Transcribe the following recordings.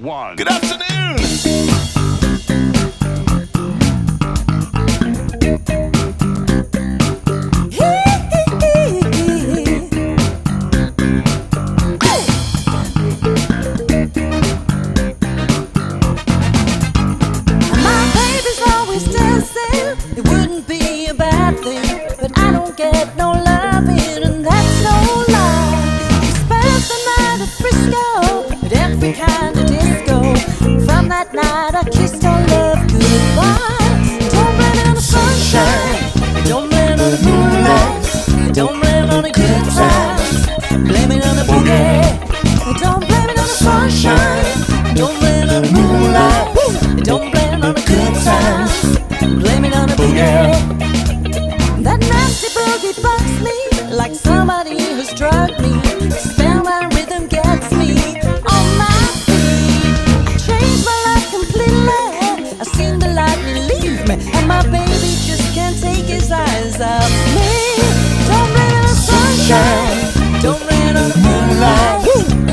1. Good afternoon. My baby's always dancing. It wouldn't be a bad thing, but I don't get no loving, and that's no lie. We spent the night at Frisco at every kind of disco. From that night I kissed our love goodbye. Don't blame it on the sunshine, don't blame it on the moonlight, don't blame it on the good times, blame it on the boogie. Don't blame it on the sunshine, don't blame it on the moonlight, don't blame it on the good times, blame it on the boogie. That nasty boogie bugs me like somebody who's drugged me. Spell my rhythm gets me on my feet. Changed my life completely. I seen the lightning leave me, and my baby just can't take his eyes off me. Don't blame it on the sunshine, don't blame it on the moonlight,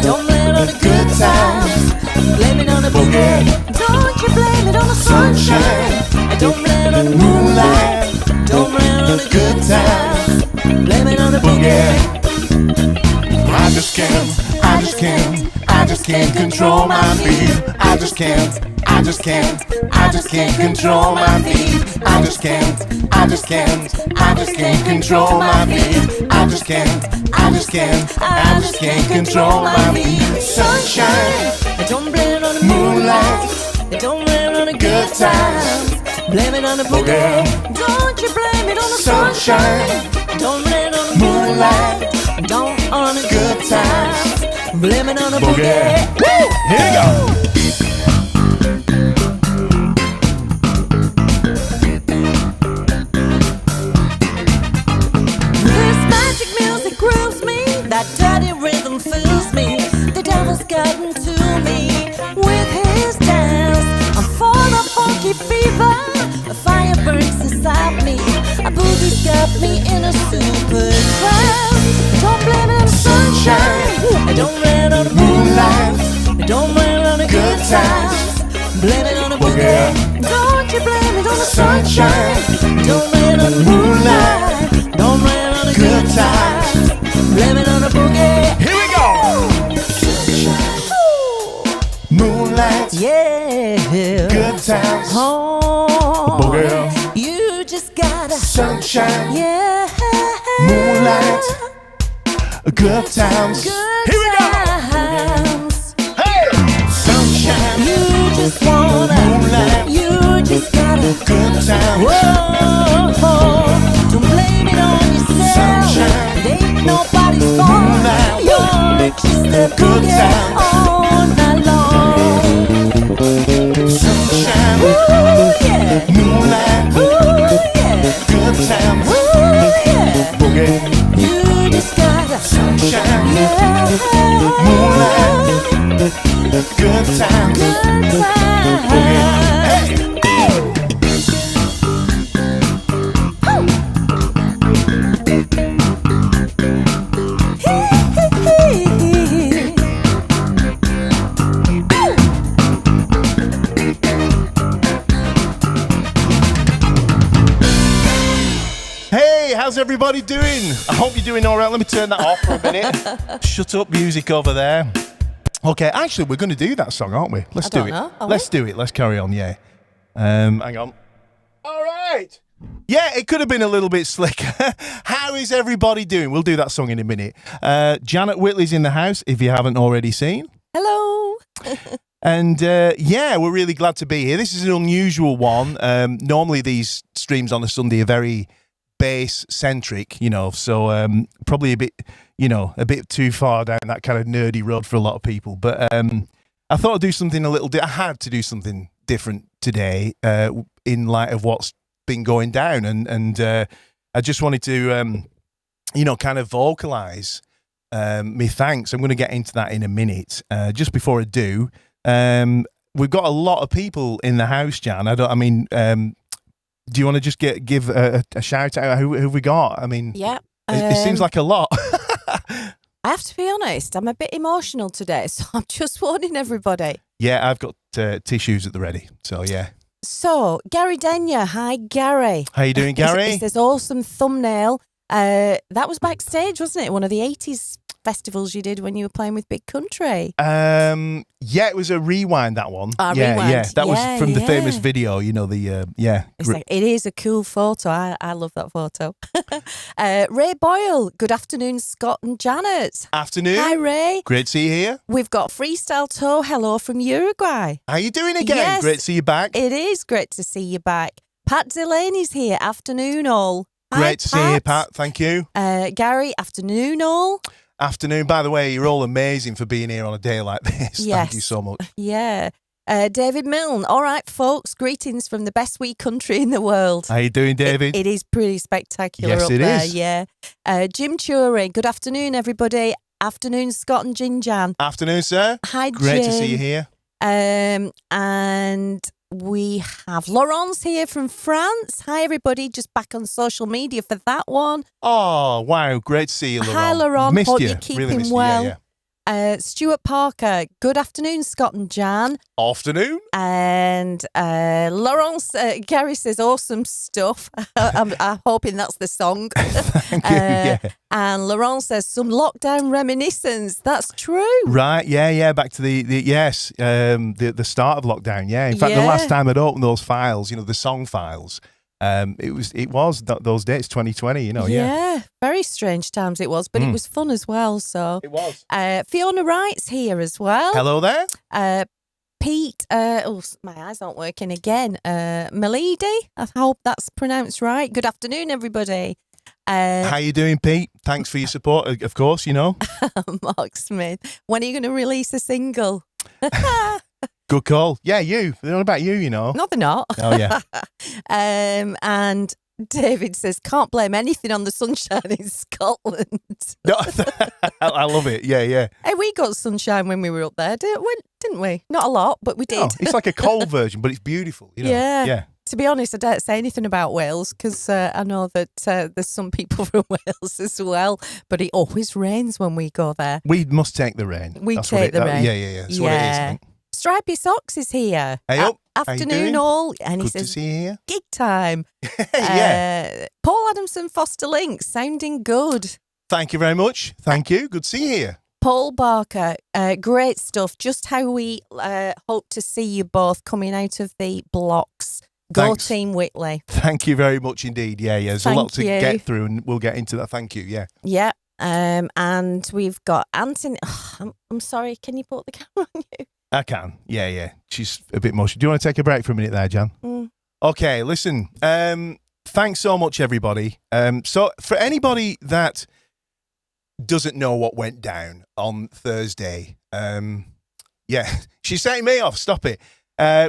don't blame it on the good times, blame it on the boogie. Don't you blame it on the sunshine, don't blame it on the moonlight, don't blame it on the good times, blame it on the boogie. I just can't control my beat. I just can't control my beat. I just can't control my beat. I just can't control my beat. Sunshine, don't blame it on the moonlight, don't blame it on the good times, blame it on the boogie. Don't you blame it on the sunshine, don't blame it on the moonlight, don't on the good times, blame it on the boogie. Here we go. This magic music grooves me, that dirty rhythm fills me. The devil's gotten to me with his dance. I'm full of funky fever, a fire burns inside me. A boogie's got me in a super trance. Don't blame it on the sunshine, don't blame it on the moonlight, don't blame it on the good times, blame it on the boogie. Don't you blame it on the sunshine, don't blame it on the moonlight, don't blame it on the good times, blame it on the boogie. Here we go. Moonlight, Yeah, good times, oh, boogie. you just gotta, Sunshine, yeah, moonlight, good times. good Here we go. times. Hey, sunshine, You just wanna, moonlight, you just gotta, good times. whoa, don't blame it on yourself. Sunshine, It ain't nobody's fault. moonlight, You're just a good boogie times. all night long. Sunshine, Ooh, yeah. moonlight, Ooh, yeah. good times. Ooh, yeah. Boogie, You just gotta, sunshine, yeah. moonlight, good times. Good times. Hey. Hey, how's everybody doing? I hope you're doing all right. Let me turn that off for a minute. Shut up, music over there. Okay, actually, we're going to do that song, aren't we? Let's do don't it. know. Are Let's do it. Let's carry on, yeah. Hang on. All right. Yeah, it could have been a little bit slicker. How is everybody doing? We'll do that song in a minute. Janet Whitley's in the house, if you haven't already seen. Hello. And yeah, we're really glad to be here. This is an unusual one. Normally these streams on a Sunday are very bass centric, so probably a bit too far down that kind of nerdy road for a lot of people. But I thought I'd do something I had to do something different today in light of what's been going down. And I just wanted to, kind of vocalize me thanks. I'm going to get into that in a minute. Just before I do, we've got a lot of people in the house, Jan. Do you want to just give a shout out? Who have we got? Yeah. It seems like a lot. I have to be honest, I'm a bit emotional today, so I'm just warning everybody. Yeah, I've got tissues at the ready. So, yeah. So, Gary Denyer. Hi, Gary. How you doing, Gary? It's this awesome thumbnail. That was backstage, wasn't it? One of the 80s festivals you did when you were playing with Big Country. Yeah, it was a rewind, that one. Rewind. Yeah. That was from the yeah. famous video, you know, It's like, it is a cool photo. I love that photo. Ray Boyle. Good afternoon, Scott and Janet. Afternoon. Hi, Ray. Great to see you here. We've got Freestyle Toe. Hello from Uruguay. How you doing again? Yes. Great to see you back. It is great to see you back. Pat Delaney's here. Afternoon, all. Hi, Great to see you, Pat. Thank you. Gary, afternoon, all. Afternoon. By the way, you're all amazing for being here on a day like this. Yes. Thank you so much. Yeah. David Milne. All right, folks. Greetings from the best wee country in the world. How you doing, David? It is pretty spectacular Yes, up it there. is. Yeah. Jim Turing. Good afternoon, everybody. Afternoon, Scott and JinJan. Afternoon, sir. Hi, Great Jim. to see you here. And we have Laurence here from France. Hi, everybody. Just back on social media for that one. Oh, wow. Great to see you, Laurent. Hi, Laurent. Missed Hope you. you're keeping Really missed well. you. Yeah. Stuart Parker. Good afternoon, Scott and Jan. Afternoon. And Laurence, Gary says awesome stuff. I'm hoping that's the song. Thank you. Yeah. And Laurence says some lockdown reminiscence. That's true. Right. Yeah. Back to the start of lockdown. Yeah. In fact, the Yeah. last time I'd opened those files, you know, the song files, it was those dates, 2020. You know. Yeah. Very strange times it was, but it was fun as well. So It was. Fiona Wright's here as well. Hello there. Pete, my eyes aren't working again. Milady, I hope that's pronounced right. Good afternoon, everybody. How you doing, Pete? Thanks for your support, of course, you know. Mark Smith, when are you going to release a single? Good call. Yeah, you. They're all about you, you know. No, they're not. Oh, yeah. And David says, can't blame anything on the sunshine in Scotland. No, I love it. Yeah. Hey, we got sunshine when we were up there, didn't we? Not a lot, but we did. No, it's like a cold version, but it's beautiful, you know. Yeah. To be honest, I don't say anything about Wales because I know that there's some people from Wales as well, but it always rains when we go there. We must take the rain. We That's take the rain. Yeah. That's what it is, I think. Stripey Socks is here. Hey up. How you Afternoon doing? all. And he Good to says, see you here. gig time. Yeah. Paul Adamson Foster Link, sounding good. Thank you very much. Thank you. Good to see you here. Paul Barker, great stuff. Just how we hope to see you both coming out of the blocks. Go Thanks. Team Whitley. Thank you very much indeed. Yeah. There's a lot to get through and we'll get into that. Thank you. Yeah. Yeah. And we've got Anthony. Oh, I'm sorry. Can you put the camera on you? I can. Yeah. She's a bit emotional. Do you want to take a break for a minute there, Jan? Okay, listen. Thanks so much, everybody. So for anybody that doesn't know what went down on Thursday, she's setting me off. Stop it.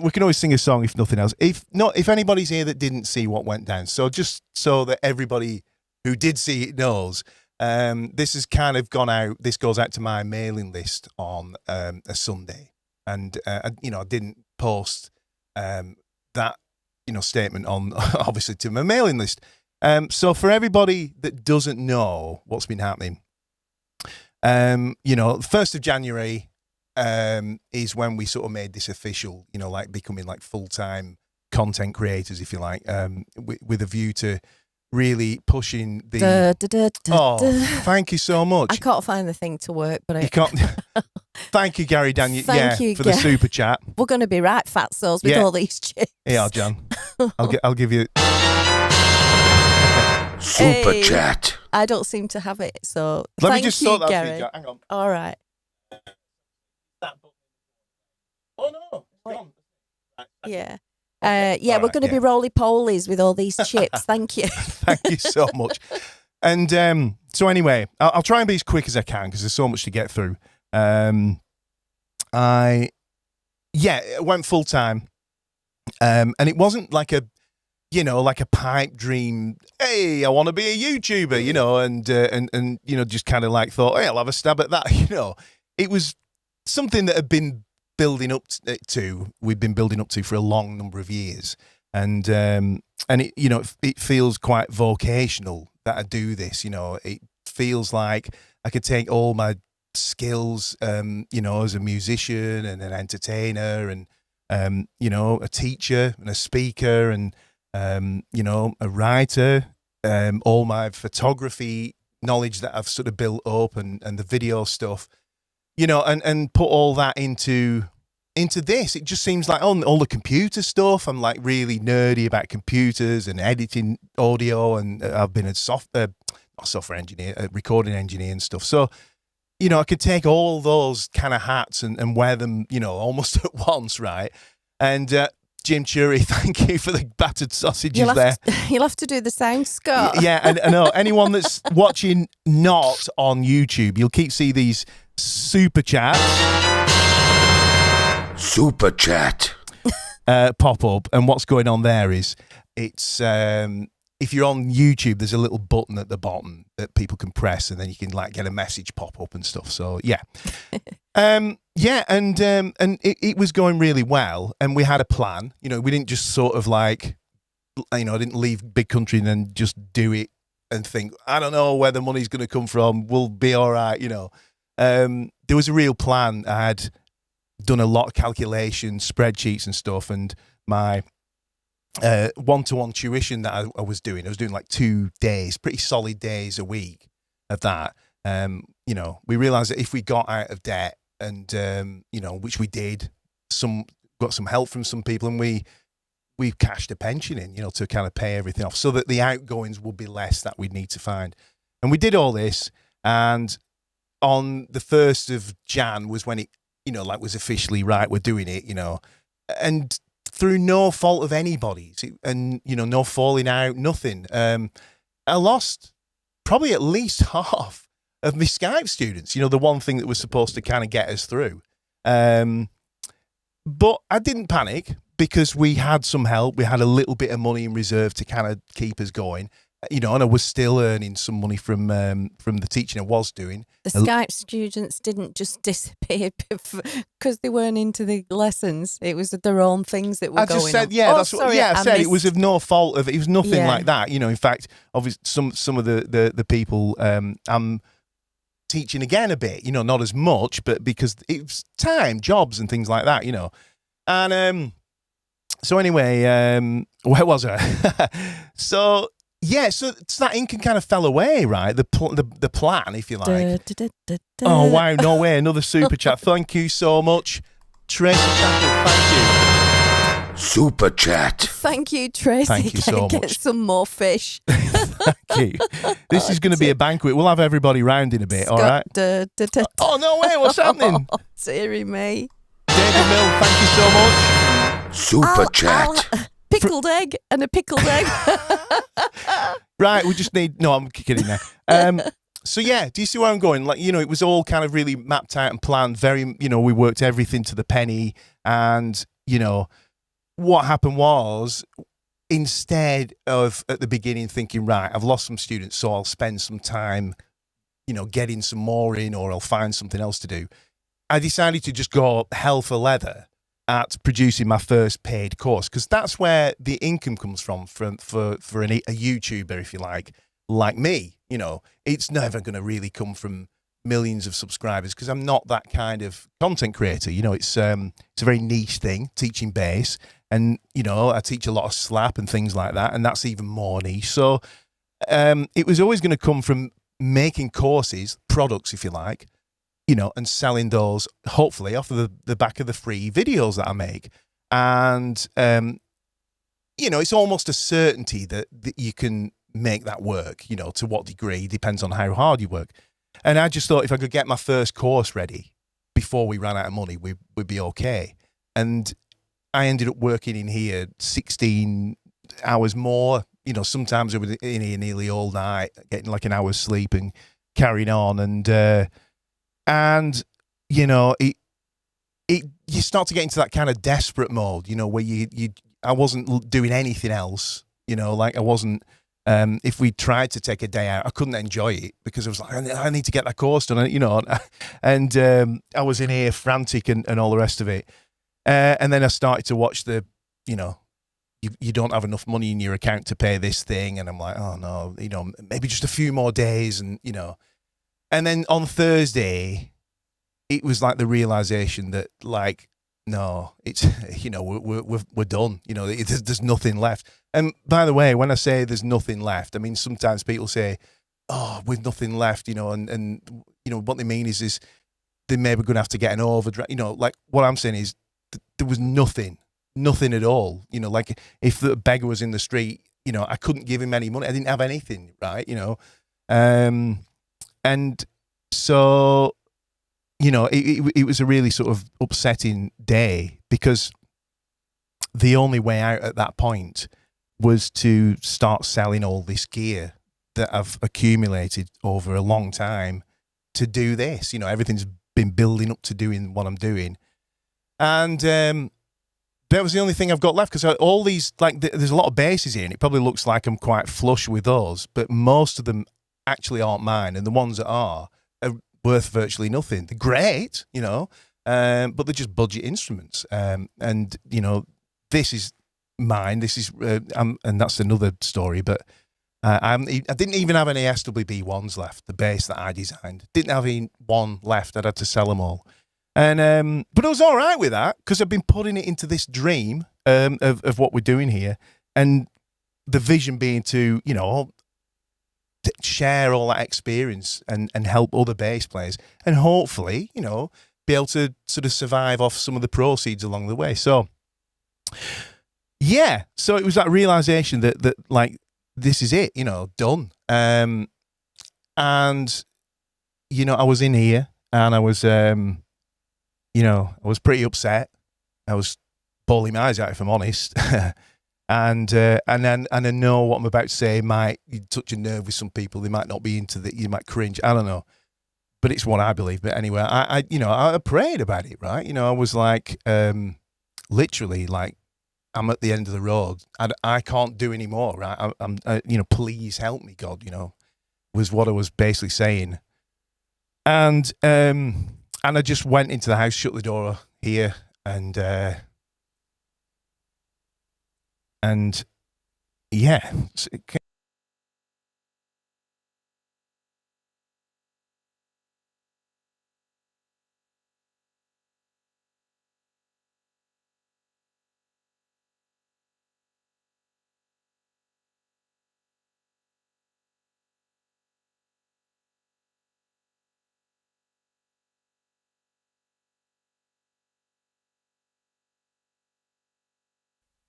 We can always sing a song if nothing else. If anybody's here that didn't see what went down, so just so that everybody who did see it knows, this has kind of gone out. This goes out to my mailing list on a Sunday. And, I didn't post that, statement on, obviously, to my mailing list. So for everybody that doesn't know what's been happening, 1st of January is when we sort of made this official, like becoming like full-time content creators, if you like, with a view to really pushing the... Thank you so much. I can't find the thing to work, but you can't... Thank you, Gary Daniel. Thank you, for the super chat. We're going to be right fatsos with all these chips. Yeah, John. I'll give you super chat. I don't seem to have it, so let me just sort that Gary. for you. Hang on. All right. Oh no, it's gone. Yeah. We're going to be roly-polies with all these chips. Thank you. Thank you so much. And so anyway, I'll try and be as quick as I can because there's so much to get through. I went full time, and it wasn't like a pipe dream. Hey, I want to be a YouTuber, and just kind of like thought, hey, I'll have a stab at that. It was something that had been building up to. We've been building up to for a long number of years, and it it feels quite vocational that I do this. It feels like I could take all my skills, as a musician and an entertainer and, a teacher and a speaker and, a writer, all my photography knowledge that I've sort of built up and the video stuff, and put all that into this. It just seems like all the computer stuff. I'm like really nerdy about computers and editing audio, and I've been a software engineer, a recording engineer and stuff. So, I could take all those kind of hats and wear them, almost at once, right? And Jim Chury, thank you for the battered sausages there. You'll have to do the sound, Scott. Yeah, and I know anyone that's watching not on YouTube, you'll keep seeing these super chats. Super chat. Pop up, and what's going on there is it's if you're on YouTube, there's a little button at the bottom that people can press, and then you can like get a message pop up and stuff. So yeah, and it was going really well, and we had a plan. We didn't just sort of like, I didn't leave big country and then just do it and think, I don't know where the money's going to come from. We'll be all right. There was a real plan. I had done a lot of calculations, spreadsheets and stuff, and my one-to-one tuition that I was doing like 2 days, pretty solid days a week of that. We realized that if we got out of debt and, which we did, got some help from some people, and we cashed a pension in, to kind of pay everything off so that the outgoings would be less that we'd need to find. And we did all this, and on the 1st of Jan was when it, was officially right, we're doing it, and through no fault of anybody's, and no falling out, nothing. I lost probably at least half of my Skype students. The one thing that was supposed to kind of get us through. But I didn't panic because we had some help. We had a little bit of money in reserve to kind of keep us going. And I was still earning some money from the teaching I was doing. The Skype students didn't just disappear because they weren't into the lessons. It was their own things that were going on. I just said, yeah, that's what. Yeah, I said it was of no fault of it. It was nothing like that. In fact, obviously, some of the people I'm teaching again a bit. Not as much, but because it was time, jobs, and things like that. And so anyway, where was I? So. Yeah, so that income kind of fell away, right? The plan, if you like. Oh, wow, no way. Another super chat. Thank you so much. Tracy Campbell, thank you. Super chat. Thank you, Tracy. Thank you so Get much. some more fish. Thank you. This is going to be a banquet. We'll have everybody round in a bit, all right? Oh, no way. What's happening? Oh, dearie me. David Mill, thank you so much. Super chat. Pickled egg and a pickled egg. Right, we just need... No, I'm kidding now. So, yeah, do you see where I'm going? Like, it was all kind of really mapped out and planned. Very, we worked everything to the penny. And, what happened was, instead of at the beginning thinking, right, I've lost some students, so I'll spend some time, getting some more in, or I'll find something else to do, I decided to just go hell for leather at producing my first paid course, because that's where the income comes from for a YouTuber, if you like me. It's never going to really come from millions of subscribers because I'm not that kind of content creator. It's a very niche thing, teaching bass, and I teach a lot of slap and things like that, and that's even more niche. So it was always going to come from making courses, products, if you like, and selling those, hopefully, off of the back of the free videos that I make. And, it's almost a certainty that you can make that work, to what degree, depends on how hard you work. And I just thought if I could get my first course ready before we ran out of money, we'd be okay. And I ended up working in here 16 hours more. Sometimes I was in here nearly all night, getting like an hour's sleep and carrying on. And you start to get into that kind of desperate mode, where I wasn't doing anything else, like I wasn't, if we tried to take a day out, I couldn't enjoy it because I was like, I need to get that course done, and I was in here frantic and all the rest of it. And then I started to watch you don't have enough money in your account to pay this thing. And I'm like, oh no, maybe just a few more days. And then on Thursday, it was like the realization that, like, no, it's, we're done. There's nothing left. And by the way, when I say there's nothing left, I mean, sometimes people say, oh, with nothing left, and what they mean is they maybe going to have to get an overdraft. Like what I'm saying is there was nothing at all. Like if the beggar was in the street, I couldn't give him any money. I didn't have anything, right? And so, it was a really sort of upsetting day because the only way out at that point was to start selling all this gear that I've accumulated over a long time to do this. Everything's been building up to doing what I'm doing. And that was the only thing I've got left because all these, like, there's a lot of bases here and it probably looks like I'm quite flush with those, but most of them actually aren't mine. And the ones that are worth virtually nothing. They're great, but they're just budget instruments. And this is mine. This is, and that's another story, but I didn't even have any SWB ones left, the bass that I designed. Didn't have any one left. I'd had to sell them all. And but I was all right with that because I've been putting it into this dream of what we're doing here, and the vision being to to share all that experience and help other bass players, and hopefully be able to sort of survive off some of the proceeds along the way. So yeah, so it was that realization that like this is it, done. And I was in here and I was I was pretty upset. I was bawling my eyes out, if I'm honest. And I know what I'm about to say might touch a nerve with some people. They might not be into that. You might cringe. I don't know, but it's what I believe. But anyway, I prayed about it, right? I was like, literally, like, I'm at the end of the road. I can't do any more, right? I'm please help me, God. Was what I was basically saying. And I just went into the house, shut the door here, and yeah.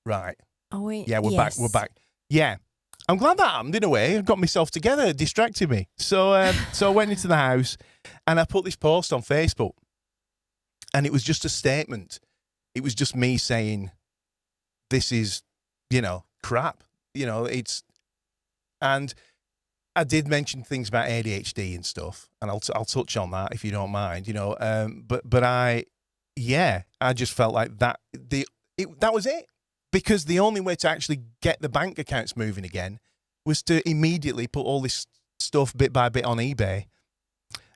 Right. Oh, wait. Yeah, we're yes. back. We're back. Yeah. I'm glad that happened in a way. I got myself together, it distracted me. So so I went into the house and I put this post on Facebook. And it was just a statement. It was just me saying, this is, crap. And I did mention things about ADHD and stuff, and I'll touch on that if you don't mind, but I just felt like that was it. Because the only way to actually get the bank accounts moving again was to immediately put all this stuff bit by bit on eBay.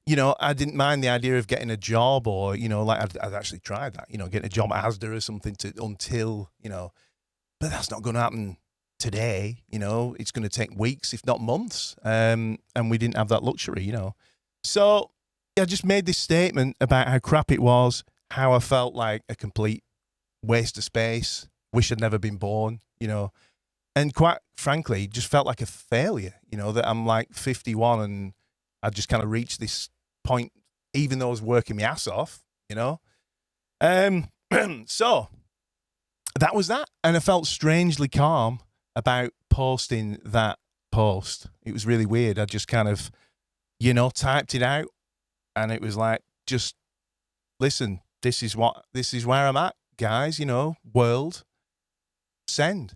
I didn't mind the idea of getting a job or, like I'd actually tried that, getting a job at Asda or something until, but that's not going to happen today. It's going to take weeks, if not months. And we didn't have that luxury, So I just made this statement about how crap it was, how I felt like a complete waste of space. Wish I'd never been born, and quite frankly, just felt like a failure, that I'm like 51 and I just kind of reached this point, even though I was working my ass off, So that was that. And I felt strangely calm about posting that post. It was really weird. I just kind of, typed it out and it was like, just listen, this is where I'm at, guys, world. Send,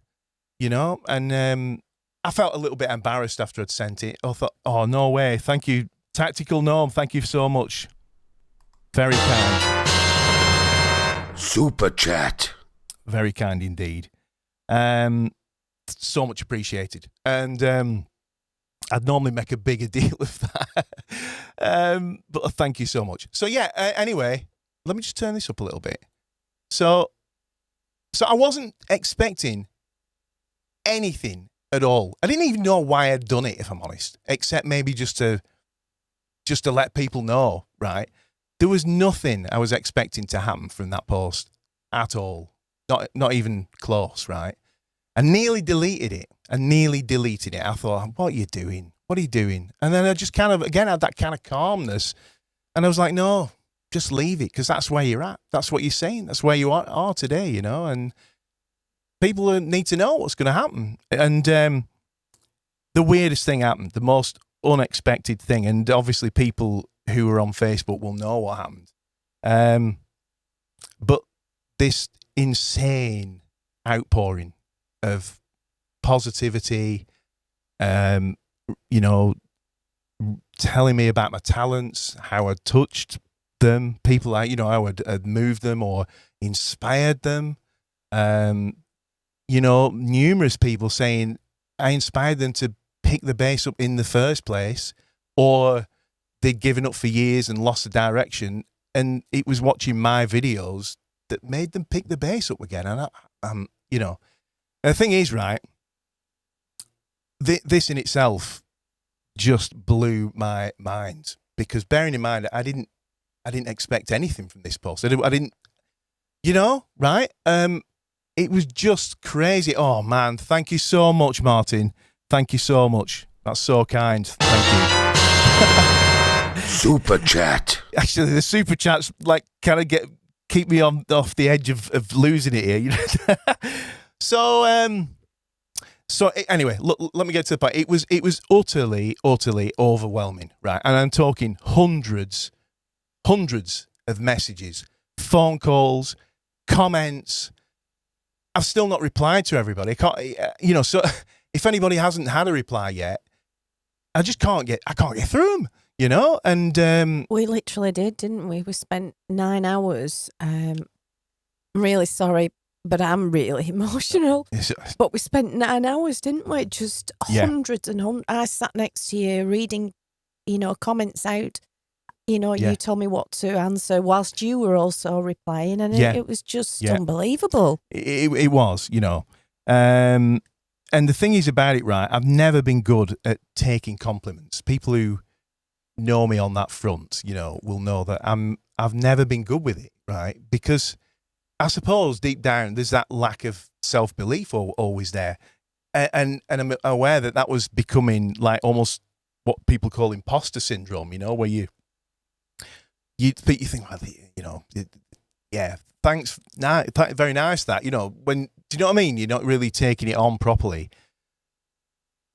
and I felt a little bit embarrassed after I'd sent it. I thought, oh, no way. Thank you. Tactical Gnome, thank you so much. Very kind. Super chat. Very kind indeed. So much appreciated. And I'd normally make a bigger deal of that. But thank you so much. So yeah, anyway, let me just turn this up a little bit. So I wasn't expecting anything at all. I didn't even know why I'd done it, if I'm honest, except maybe just to let people know, right? there was nothing I was expecting to happen from that post at all. Not even close, right? I nearly deleted it. I thought, what are you doing? What are you doing? And then I just kind of, again, had that kind of calmness. And I was like, no, just leave it, because that's where you're at. That's what you're saying. That's where you are today, you know? And people need to know what's going to happen. And the weirdest thing happened, the most unexpected thing. And obviously people who are on Facebook will know what happened. But this insane outpouring of positivity, you know, telling me about my talents, how I touched them, people, you know, how I'd moved them or inspired them. You know, numerous people saying I inspired them to pick the bass up in the first place, or they'd given up for years and lost the direction, and it was watching my videos that made them pick the bass up again. And you know, and the thing is, right, this in itself just blew my mind, because bearing in mind, I didn't expect anything from this post. I didn't, you know, right? It was just crazy. Oh man, thank you so much, Martin. Thank you so much. That's so kind. Thank you. Super chat. Actually, the super chats like kind of keep me off the edge of losing it here. You know? So anyway, look, let me get to the point. It was utterly overwhelming, right? And I'm talking hundreds of messages, phone calls, comments. I've still not replied to everybody. I can't, you know. So if anybody hasn't had a reply yet, I can't get through them. You know, and we literally did, didn't we? We spent 9 hours. I'm really sorry, but I'm really emotional. But we spent 9 hours, didn't we? Just hundreds and hundreds. I sat next to you reading, you know, comments out. You know, you told me what to answer whilst you were also replying, and it was just unbelievable. It was, you know. And the thing is about it, right? I've never been good at taking compliments. People who know me on that front, you know, will know that I've never been good with it, right? Because I suppose deep down there's that lack of self-belief always there, and I'm aware that was becoming like almost what people call imposter syndrome, you know, where you think, well, you know, thanks, very nice that, you know, when, do you know what I mean? You're not really taking it on properly.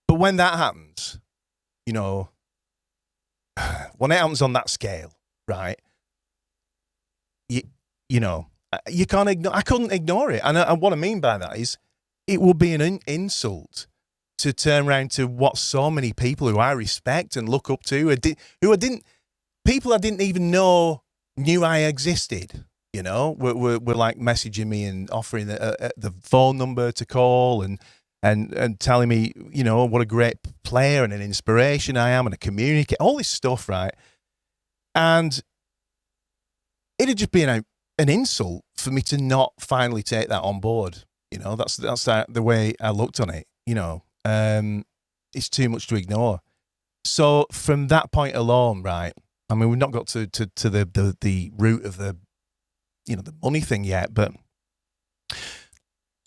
But when that happens, you know, when it happens on that scale, right? You know, you can't ignore. I couldn't ignore it, and what I mean by that is, it would be an insult to turn around to what so many people who I respect and look up to, people I didn't even know knew I existed. You know, were like messaging me and offering the phone number to call and telling me, you know, what a great player and an inspiration I am and a communicator, all this stuff, right? And it'd just be an insult for me to not finally take that on board. You know, that's the way I looked on it. You know, it's too much to ignore. So from that point alone, right? I mean, we've not got to the root of the, you know, the money thing yet, but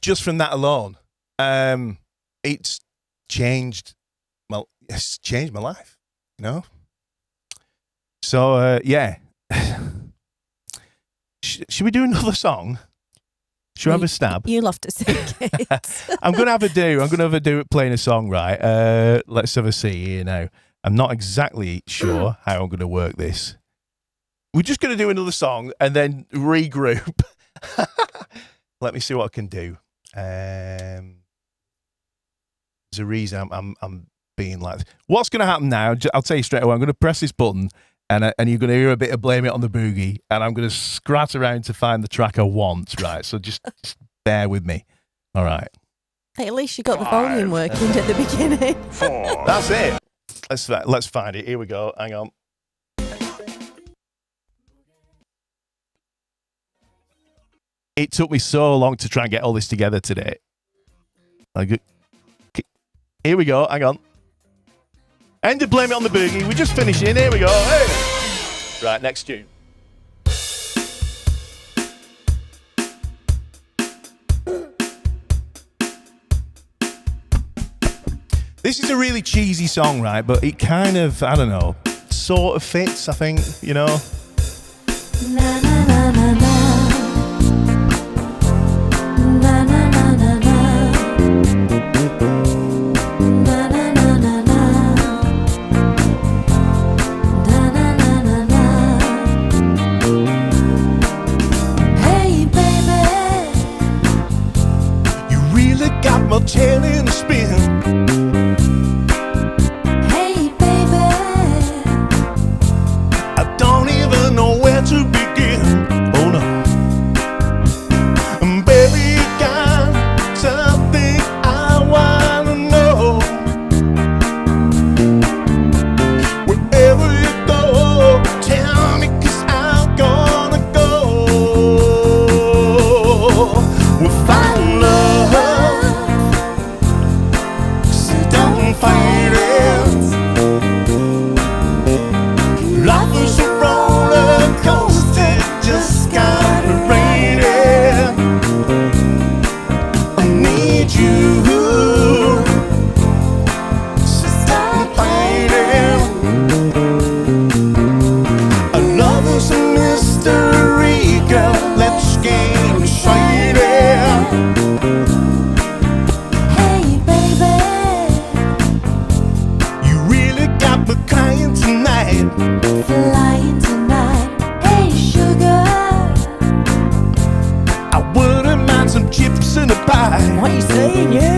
just from that alone, it's changed. Well, it's changed my life, you know. So yeah, should we do another song? Should we have a stab? You'll have to sing it. I'm gonna have a do at playing a song, right? Let's have a see here now. I'm not exactly sure how I'm gonna work this. We're just gonna do another song and then regroup. Let me see what I can do. There's a reason I'm being like this. What's going to happen now? I'll tell you straight away. I'm going to press this button, and you're going to hear a bit of Blame It on the Boogie, and I'm going to scrat around to find the track I want. Right, so just bear with me. All right. Hey, at least you got the volume working at the beginning. 4. That's it. Let's find it. Here we go. Hang on. It took me so long to try and get all this together today. Here we go. Hang on. End of Blame It on the Boogie. We're just finishing. Here we go. Hey. Right, next tune. This is a really cheesy song, right? But it kind of, I don't know, sort of fits, I think, you know? Na na na na na. Na na na na na. Na na na na na. Na na na na na. Hey baby, You really got my tail in a spin. hey baby, I don't even know where to begin. Oh no. Baby, you got something I wanna know. Wherever you go, tell me, 'cause I'm gonna go. We'll find love, so don't fight it. Life is a roller coaster, just gotta ride it. I need you, so stop fighting. Our love is a mystery, girl. Let's get excited. hey baby, You really got me crying tonight. flying tonight. Hey sugar, I wouldn't mind some chips and a pie. What you saying, you?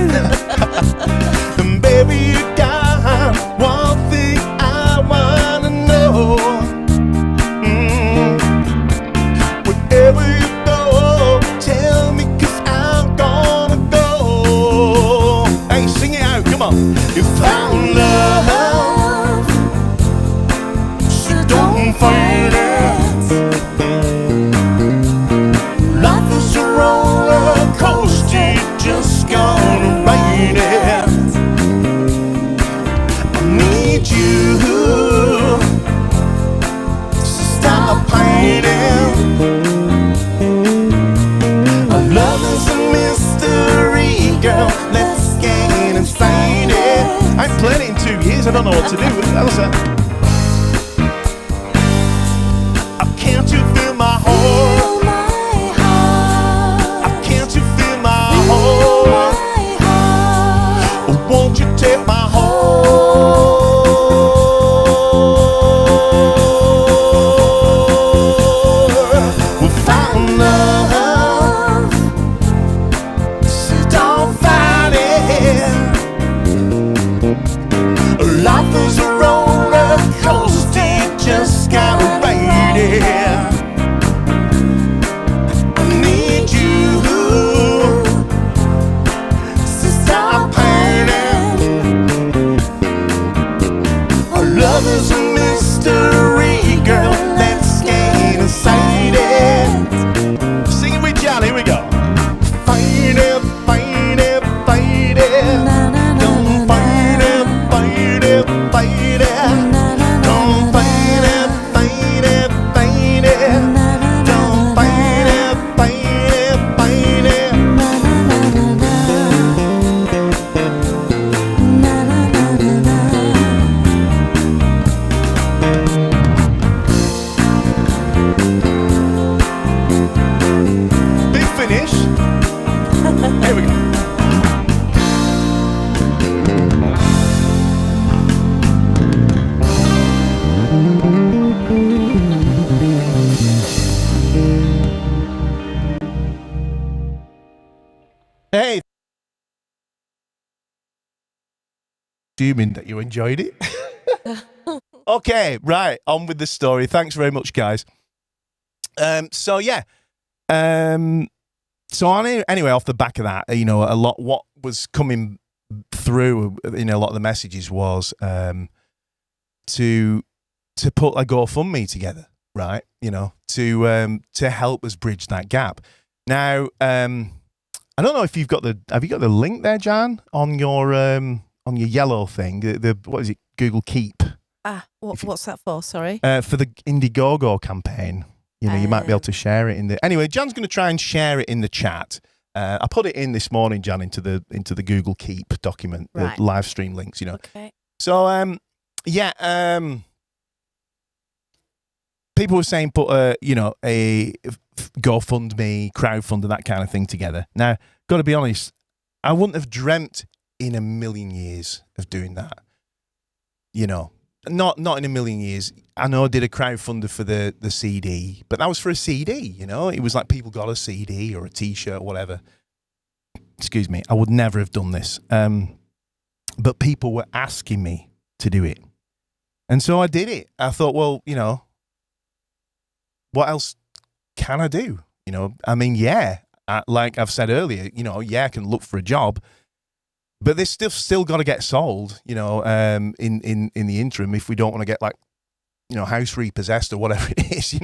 And baby, you got one thing I wanna know. Wherever you go, tell me, 'cause I'm gonna go. Hey, sing it out, come on. You found love, so don't fight it. Life is a roller coaster, you just gotta ride it. I need you, so stop hiding. Our love is a mystery, girl. Let's get inside it. I ain't played it in 2 years. I don't know what to do. That was that. Can't you feel my heart? feel my heart, Can't you feel my heart? my heart. Won't you take my heart? We found love, so don't fight it. Life is a roller coaster, just gotta ride it. I need you, so stop hiding. Our love is a mystery, girl. Let's get inside it. Sing it with John. Here we go. Fight it, fight it, fight it. Na na na Don't na fight it, fight it, fight it. na na na Don't fight it, fight it, fight it. na na na Don't fight it, fight it, fight it. na na na na na na na na. Big finish. Here we go. Hey. Assuming that you enjoyed it. Okay, right, on with the story. Thanks very much, guys. So yeah. So anyway, off the back of that, you know, a lot what was coming through, you know, a lot of the messages was to put a GoFundMe together, right? You know, to help us bridge that gap. Now, I don't know if have you got the link there, Jan, on your yellow thing? The what is it? Google Keep. What's that for? Sorry. For the Indiegogo campaign. You know, you might be able to share it in the... Anyway, John's going to try and share it in the chat. I put it in this morning, Jan, into the Google Keep document, Right. the live stream links. Okay. So people were saying put a GoFundMe, crowdfund, and that kind of thing together. Now, got to be honest, I wouldn't have dreamt in a million years of doing that. Not in a million years. I know I did a crowdfunder for the CD, but that was for a CD. It was like people got a CD or a T-shirt or whatever. Excuse me, I would never have done this. But people were asking me to do it, and so I did it. I thought, well, what else can I do? I mean, like I've said earlier, I can look for a job, but this stuff's still got to get sold, in the interim, if we don't want to get house repossessed or whatever it is,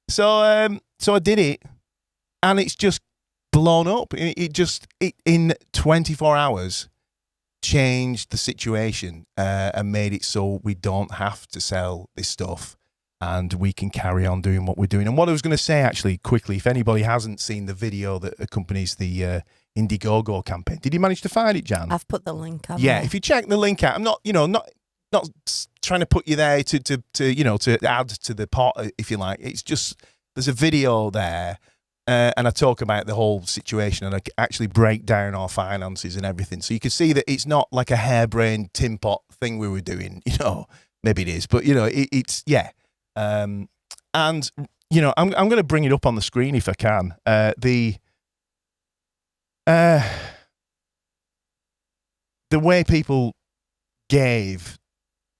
So I did it, and it's just blown up. It in 24 hours changed the situation and made it so we don't have to sell this stuff. And we can carry on doing what we're doing. And what I was going to say, actually, quickly, if anybody hasn't seen the video that accompanies the Indiegogo campaign, did you manage to find it, Jan? I've put the link on. Yeah, there. if you check the link out, I'm not trying to put you there to add to the pot, if you like. It's just there's a video there, and I talk about the whole situation, and I actually break down our finances and everything, so you can see that it's not like a harebrained tin pot thing we were doing. Maybe it is, but it's yeah. And I'm going to bring it up on the screen if I can. The way people gave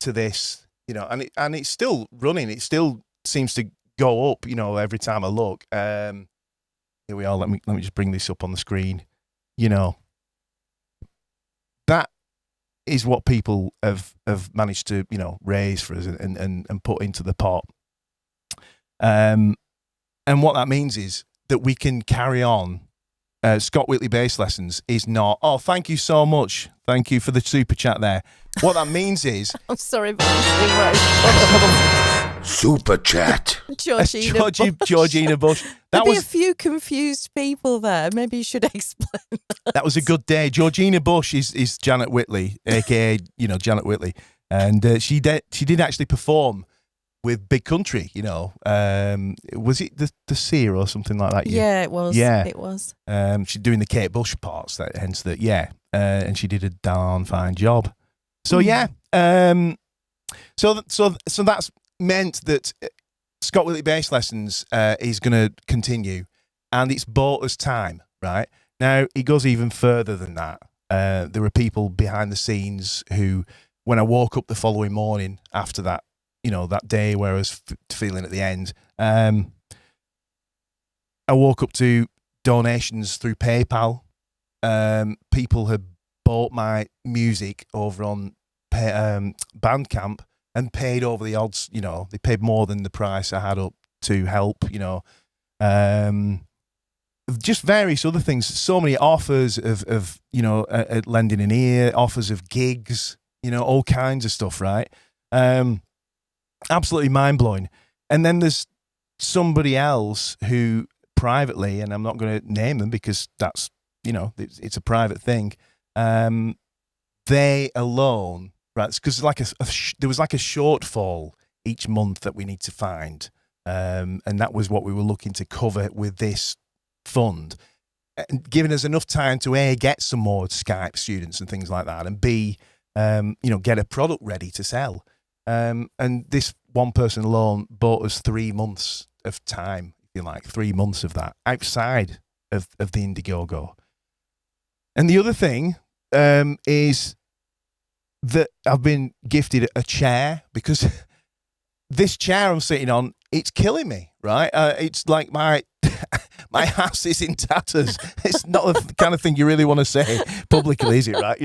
to this, and it's still running. It still seems to go up, every time I look. Here we are. Let me just bring this up on the screen. That is what people have managed to, raise for us and put into the pot. And what that means is that we can carry on. Scott Whitley bass lessons is not, oh, thank you so much. Thank you for the super chat there. What that means is... I'm sorry, but Super chat. Georgina Bush. There'll be a few confused people there. Maybe you should explain that was a good day. Georgina Bush is Janet Whitley, a.k.a., Janet Whitley. And she did actually perform with Big Country, was it the Seer or something like that? Yeah, it was. Yeah. It was. She's doing the Kate Bush parts, and she did a darn fine job. So, so that's meant that Scott Whitley Bass Lessons is going to continue, and it's bought us time, right? Now, it goes even further than that. There are people behind the scenes who, when I woke up the following morning after that, that day where I was feeling at the end, I woke up to donations through PayPal. People had bought my music over on Bandcamp and paid over the odds. They paid more than the price I had up to help. Just various other things. So many offers of lending an ear, offers of gigs. All kinds of stuff. Right. Absolutely mind-blowing. And then there's somebody else who privately, and I'm not going to name them because that's, it's a private thing. They alone, right, because there was like a shortfall each month that we need to find. And that was what we were looking to cover with this fund, and giving us enough time to A, get some more Skype students and things like that, and B, get a product ready to sell. And this one person alone bought us 3 months of time, if you like, 3 months of that outside of the Indiegogo. And the other thing is that I've been gifted a chair, because this chair I'm sitting on, it's killing me, right? It's like my house is in tatters. It's not the kind of thing you really want to say publicly, is it, right?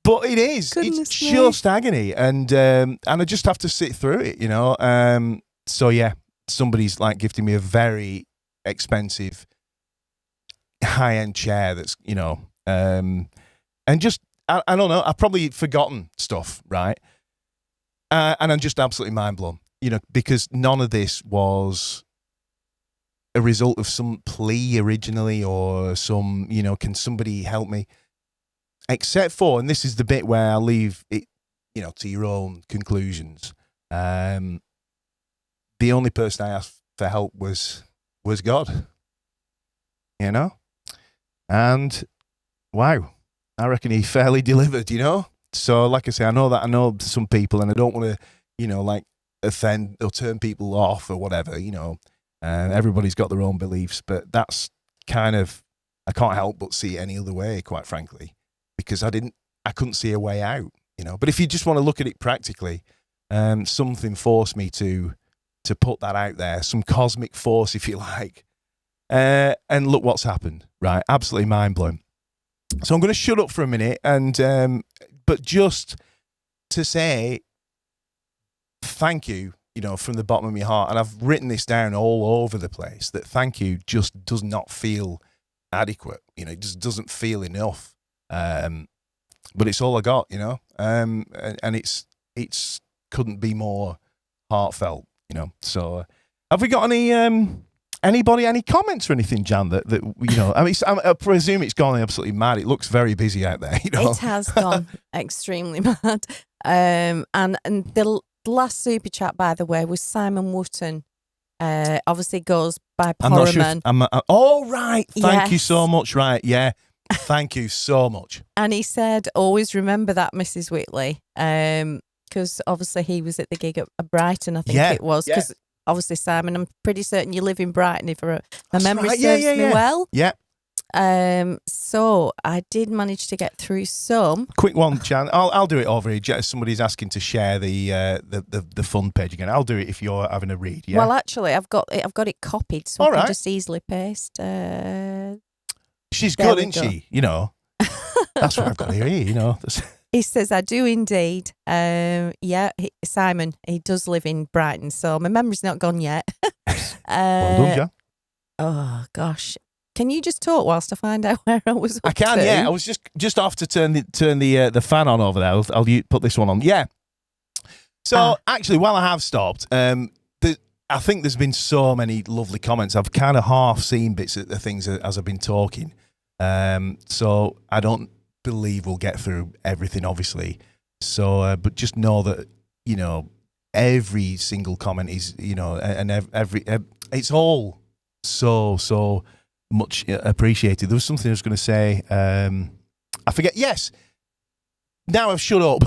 But it is. Goodness it's just agony, and I just have to sit through it, So yeah, somebody's like gifting me a very expensive, high-end chair. That's and just I don't know. I've probably forgotten stuff, right? And I'm just absolutely mind blown, because none of this was a result of some plea originally or some, can somebody help me? Except for, and this is the bit where I'll leave it, to your own conclusions. The only person I asked for help was God, and wow, I reckon he fairly delivered, So, like I say, I know some people, and I don't want to, offend or turn people off or whatever, everybody's got their own beliefs, but that's kind of, I can't help but see it any other way, quite frankly, because I couldn't see a way out, But if you just want to look at it practically, something forced me to put that out there, some cosmic force, if you like. And look what's happened, right? Absolutely mind blowing. So I'm going to shut up for a minute, and but just to say thank you, from the bottom of my heart, and I've written this down all over the place, that thank you just does not feel adequate. It just doesn't feel enough. But it's all I got, and it's couldn't be more heartfelt, So have we got any comments or anything, Jan? I presume it's gone absolutely mad. It looks very busy out there. It has gone extremely mad. And the last super chat, by the way, was Simon Wotton. Obviously goes by Porriman. Oh, right. Thank you so much. Right. Yeah. Thank you so much. And he said, always remember that, Mrs. Whitley. Because obviously he was at the gig at Brighton, I think it was. Because obviously, Simon, I'm pretty certain you live in Brighton, if my memory serves me well. Yeah. So I did manage to get through some. Quick one, Jan. I'll do it over here. Somebody's asking to share the fun page again. I'll do it if you're having a read. Yeah. Well, actually, I've got it copied, so I can just easily paste. She's good, isn't she? That's what I've got here. He says, I do indeed. Simon, he does live in Brighton, so my memory's not gone yet. Well done, Jan. Oh, gosh. Can you just talk whilst I find out where I was up I can, to? yeah. I was just off to turn the fan on over there. I'll put this one on. Yeah. So, actually, while I have stopped, I think there's been so many lovely comments. I've kind of half seen bits of the things as I've been talking. So I don't believe we'll get through everything, obviously. So, but just know that, every single comment is, and every it's all so much appreciated. There was something I was going to say. I forget. Yes. Now I've shut up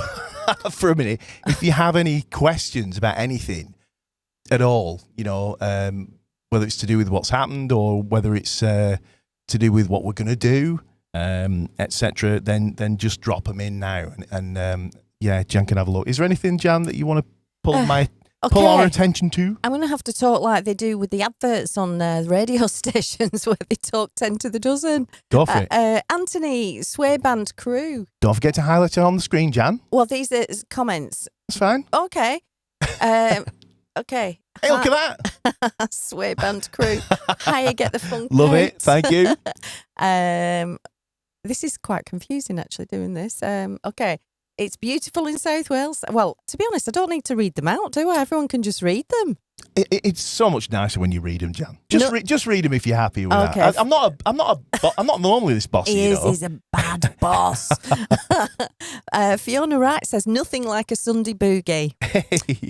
for a minute. If you have any questions about anything at all, whether it's to do with what's happened or whether it's to do with what we're going to do, etc., then just drop them in now. And Jan can have a look. Is there anything, Jan, that you want to pull our attention to? I'm going to have to talk like they do with the adverts on radio stations where they talk 10 to the dozen. Go for it. Anthony, Sway Band Crew. Don't forget to highlight it on the screen, Jan. Well, these are comments. That's fine. Okay. Okay. Hey, look at that. Sway Band Crew. Hiya, get the funk. Love it. Thank you. This is quite confusing, actually, doing this. Okay. It's beautiful in South Wales. Well, to be honest, I don't need to read them out, do I? Everyone can just read them. It's so much nicer when you read them, Jan. Just read them if you're happy with that. I'm not normally this bossy. He's a bad boss. Fiona Wright says nothing like a Sunday boogie.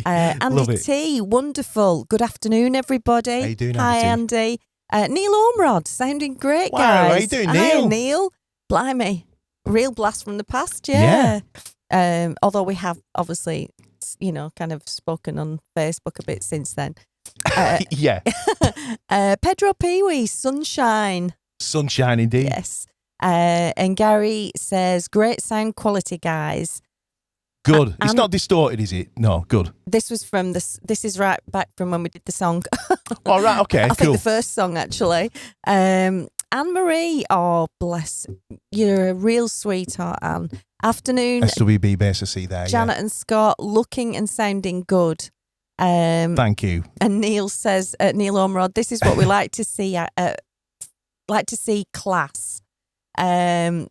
Andy T, wonderful. Good afternoon, everybody. How you doing, Hi, Andy. Neil Ormrod, sounding great, guys. Wow, how you doing, Neil? Hi, Neil. Blimey, real blast from the past, yeah. Although we have obviously, kind of spoken on Facebook a bit since then. Yeah. Pedro Peewee, sunshine. Sunshine indeed. Yes. And Gary says, great sound quality, guys. Good. It's not distorted, is it? No, good. This was from this is right back from when we did the song. All right, okay, I cool. think the first song, actually. Anne-Marie, oh, bless. You're a real sweetheart, Anne. Afternoon. SWB base to see there. Janet and Scott, looking and sounding good. Thank you. And Neil says, Neil Ormrod, this is what we like to see. Like to see class. Yeah,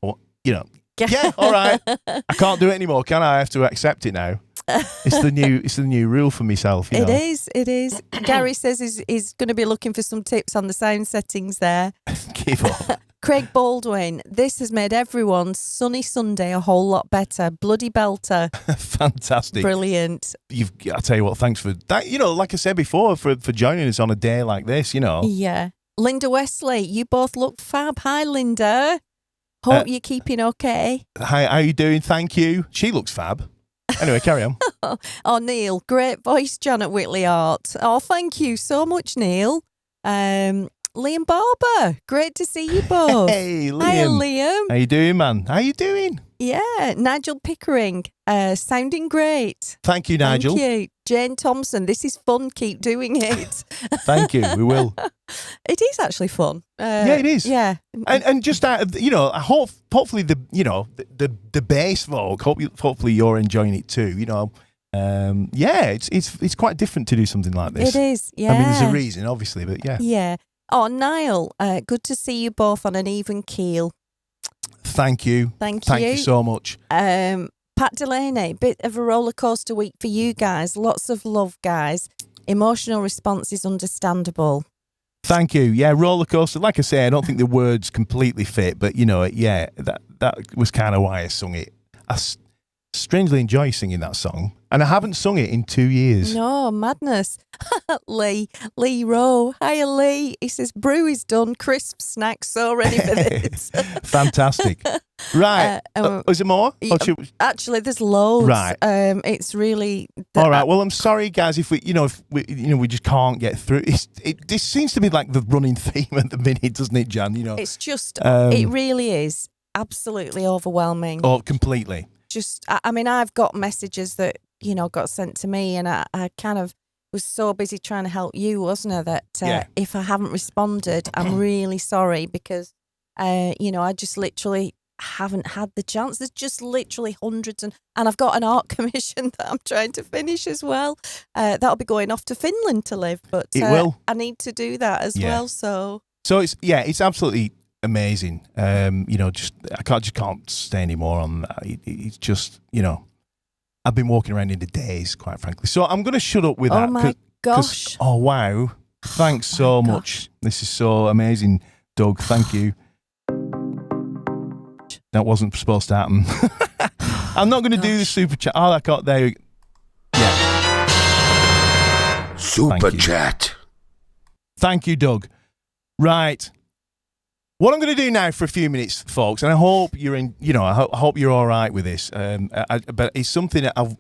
all right. I can't do it anymore, can I? I have to accept it now. It's the new rule for myself. You know? It is. Gary says he's going to be looking for some tips on the sound settings there. Give up. Craig Baldwin, this has made everyone's sunny Sunday a whole lot better. Bloody belter. Fantastic. Brilliant. I tell you what, thanks for that. You know, like I said before, for joining us on a day like this, you know. Yeah. Linda Wesley, you both look fab. Hi, Linda. Hope you're keeping okay. Hi, how you doing? Thank you. She looks fab. Anyway, carry on. Oh, Neil, great voice, Janet Whitley Art. Oh, thank you so much, Neil. Liam Barber, great to see you both. Hey, Liam. Hi, Liam. How you doing, man? How you doing? Yeah, Nigel Pickering, sounding great. Thank you, Nigel. Thank you. Jane Thompson, this is fun. Keep doing it. Thank you. We will. It is actually fun. Yeah, it is. Yeah, and just you know, hopefully the bass folk. Hopefully you're enjoying it too. You know, yeah, it's quite different to do something like this. it is. Yeah, I mean, there's a reason, obviously, but yeah. Yeah. Oh, Niall, good to see you both on an even keel. Thank you. Thank you so much. Pat Delaney, bit of a roller coaster week for you guys. Lots of love, guys. Emotional response is understandable. Thank you. Yeah, roller coaster. Like I say, I don't think the words completely fit, but you know, yeah, that was kind of why I sung it. I strangely enjoy singing that song, and I haven't sung it in 2 years. No, madness. Lee Rowe. Hiya, Lee. He says, brew is done. Crisp snacks, so ready for this. Fantastic. Right. Is there more? Actually, there's loads. Right. It's really... All right. Well, I'm sorry, guys, if we just can't get through. This seems to be like the running theme at the minute, doesn't it, Jan? You know, it's just, it really is absolutely overwhelming. Oh, completely. Just, I mean, I've got messages that, you know, got sent to me, and I kind of was so busy trying to help you, wasn't I, that if I haven't responded, I'm really sorry, because, you know, I just literally haven't had the chance. There's just literally hundreds, and I've got an art commission that I'm trying to finish as well. That'll be going off to Finland to live, but it will. I need to do that as well. So it's absolutely amazing. You know, I can't stay anymore on that. It's just, you know, I've been walking around in the daze, quite frankly. So I'm going to shut up with that. Oh my gosh! Oh wow! Thanks so much. This is so amazing, Doug. Thank you. That wasn't supposed to happen. I'm not going to do the super chat. Oh, I got there. Yeah. Super chat. Thank you, Doug. Right. What I'm going to do now for a few minutes, folks, and I hope you're I hope you're all right with this. But it's something that I've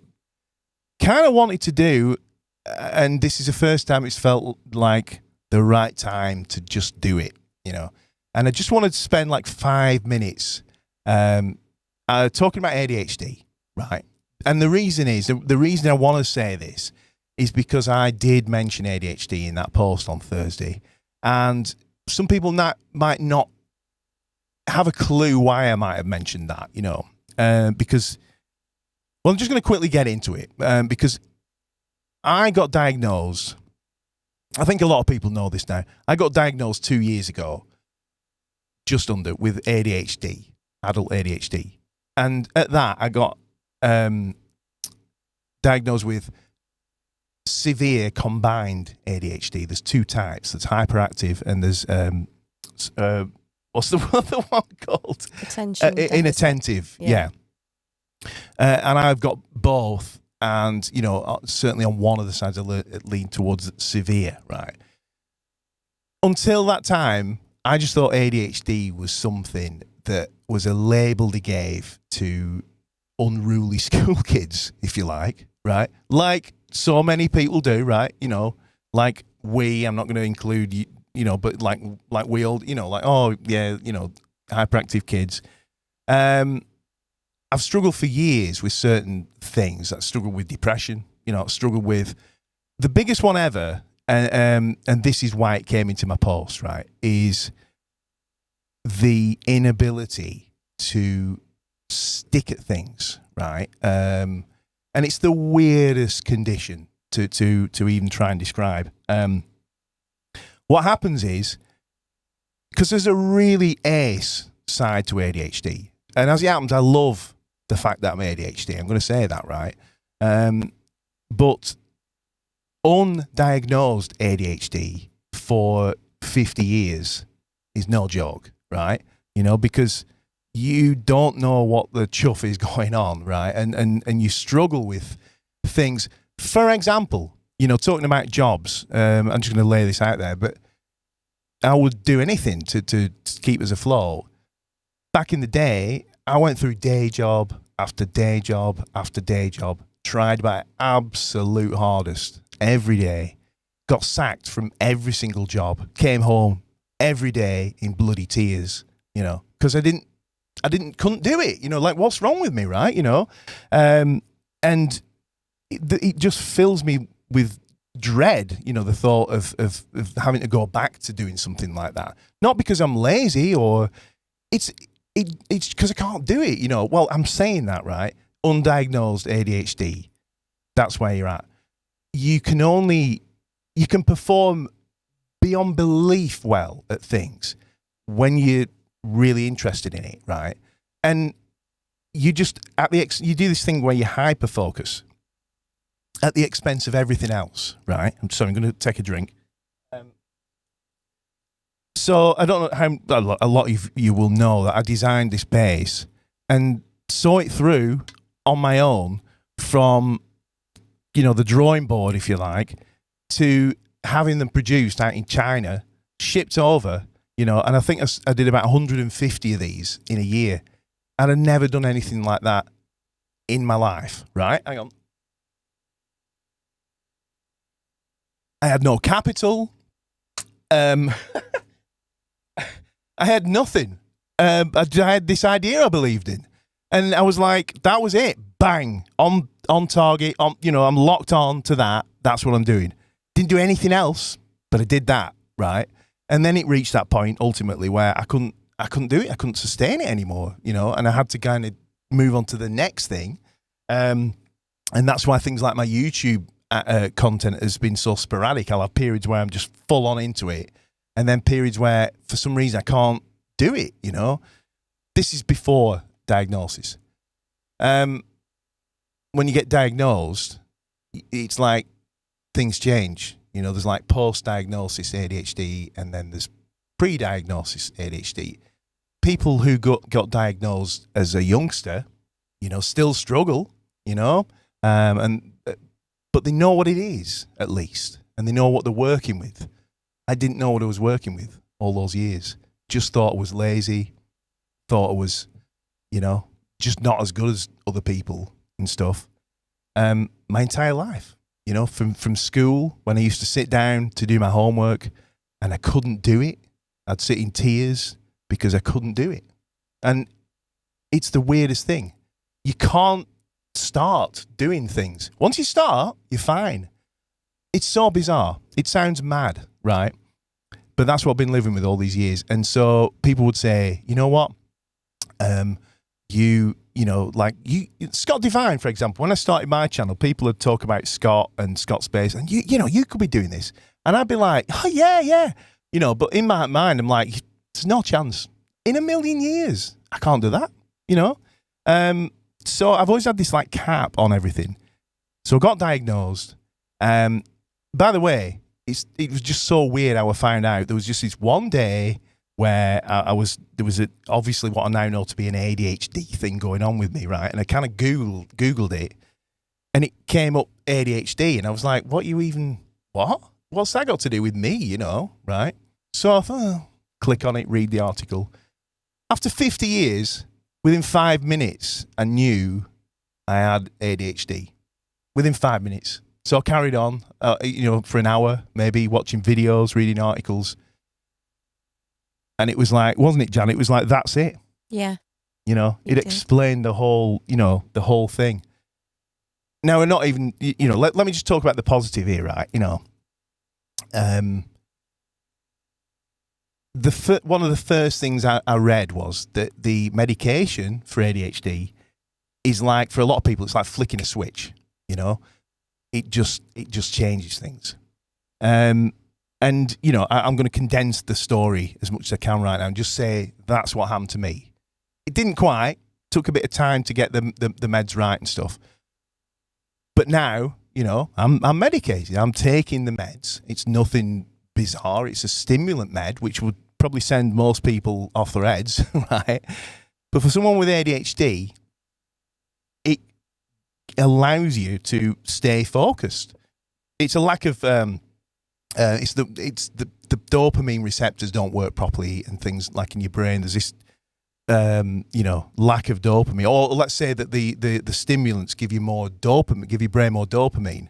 kind of wanted to do, and this is the first time it's felt like the right time to just do it, you know. And I just wanted to spend like 5 minutes talking about ADHD, right? And the reason I want to say this is because I did mention ADHD in that post on Thursday, and some people might not have a clue why I might have mentioned that, you know, because, well, I'm just going to quickly get into it, because I got diagnosed. I think a lot of people know this now. I got diagnosed 2 years ago, with ADHD, adult ADHD. And at that, I got diagnosed with severe combined ADHD. There's two types. There's hyperactive, and there's what's the other one called? Attention. Inattentive. Yeah. And I've got both, and you know, certainly on one of the sides I lean towards severe. Right. Until that time, I just thought ADHD was something that was a label they gave to unruly school kids, if you like, right? Like so many people do, right? You know, like I'm not going to include you know, but like we all, you know, like, oh yeah, you know, hyperactive kids. I've struggled for years with certain things. I struggled with depression, you know, I struggled with the biggest one ever, and this is why it came into my post, right, is the inability to stick at things, right? And it's the weirdest condition to even try and describe. What happens is, because there's a really ace side to ADHD, and as it happens, I love the fact that I'm ADHD. I'm going to say that, right? But undiagnosed ADHD for 50 years is no joke, right? Because you don't know what the chuff is going on, right? And you struggle with things. For example, talking about jobs, I'm just going to lay this out there, but I would do anything to keep us afloat. Back in the day, I went through day job after day job after day job, tried my absolute hardest every day, got sacked from every single job, came home every day in bloody tears, because I couldn't do it, like what's wrong with me, right? And it just fills me with dread, the thought of having to go back to doing something like that. Not because I'm lazy or it's because I can't do it, Well, I'm saying that, right? Undiagnosed ADHD, that's where you're at. You can perform beyond belief well at things when you're really interested in it, right? And you just you do this thing where you hyper focus at the expense of everything else, right? I'm sorry, I'm going to take a drink. So I don't know how a lot of you will know that I designed this bass and saw it through on my own from, the drawing board, if you like, to having them produced out in China, shipped over, and I think I did about 150 of these in a year. And I'd never done anything like that in my life, right? Hang on. I had no capital. I had nothing. I had this idea I believed in. And I was like, that was it. Bang. On target. I'm locked on to that. That's what I'm doing. Didn't do anything else, but I did that, right? And then it reached that point ultimately where I couldn't do it. I couldn't sustain it anymore, and I had to kind of move on to the next thing. And that's why things like my YouTube content has been so sporadic. I'll have periods where I'm just full on into it, and then periods where for some reason I can't do it, This is before diagnosis. When you get diagnosed, it's like things change. There's like post-diagnosis ADHD and then there's pre-diagnosis ADHD. People who got diagnosed as a youngster, still struggle, but they know what it is at least, and they know what they're working with. I didn't know what I was working with all those years. Just thought I was lazy, thought I was, just not as good as other people and stuff. My entire life, from school when I used to sit down to do my homework and I couldn't do it. I'd sit in tears because I couldn't do it. And it's the weirdest thing. You can't start doing things. Once you start, you're fine. It's so bizarre. It sounds mad, right? But that's what I've been living with all these years. And so people would say, you know what? Scott Divine, for example, when I started my channel, people would talk about Scott and Scott's bass, and you could be doing this. And I'd be like, oh, yeah. But in my mind, I'm like, there's no chance. In a million years, I can't do that, So I've always had this like cap on everything. So I got diagnosed. By the way, it was just so weird how I found out. There was just this one day where there was obviously what I now know to be an ADHD thing going on with me, right? And I kind of Googled it, and it came up ADHD, and I was like, what? What's that got to do with me, right? So I thought, click on it, read the article. After 50 years, within 5 minutes, I knew I had ADHD. Within 5 minutes. So I carried on, for an hour, maybe watching videos, reading articles. And it was like, wasn't it, Jan? It was like, that's it. Yeah. It explained the whole thing. Now, we're not even, let me just talk about the positive here, right? One of the first things I read was that the medication for ADHD is like, for a lot of people, it's like flicking a switch, It just changes things. I'm going to condense the story as much as I can right now and just say that's what happened to me. It didn't quite. Took a bit of time to get the meds right and stuff. But now, you know, I'm medicated. I'm taking the meds. It's nothing bizarre. It's a stimulant med, which would probably send most people off their heads, right? But for someone with ADHD, it allows you to stay focused. It's a lack of it's the dopamine receptors don't work properly and things like in your brain. There's this you know, lack of dopamine, or let's say that the stimulants give you more dopamine, give your brain more dopamine,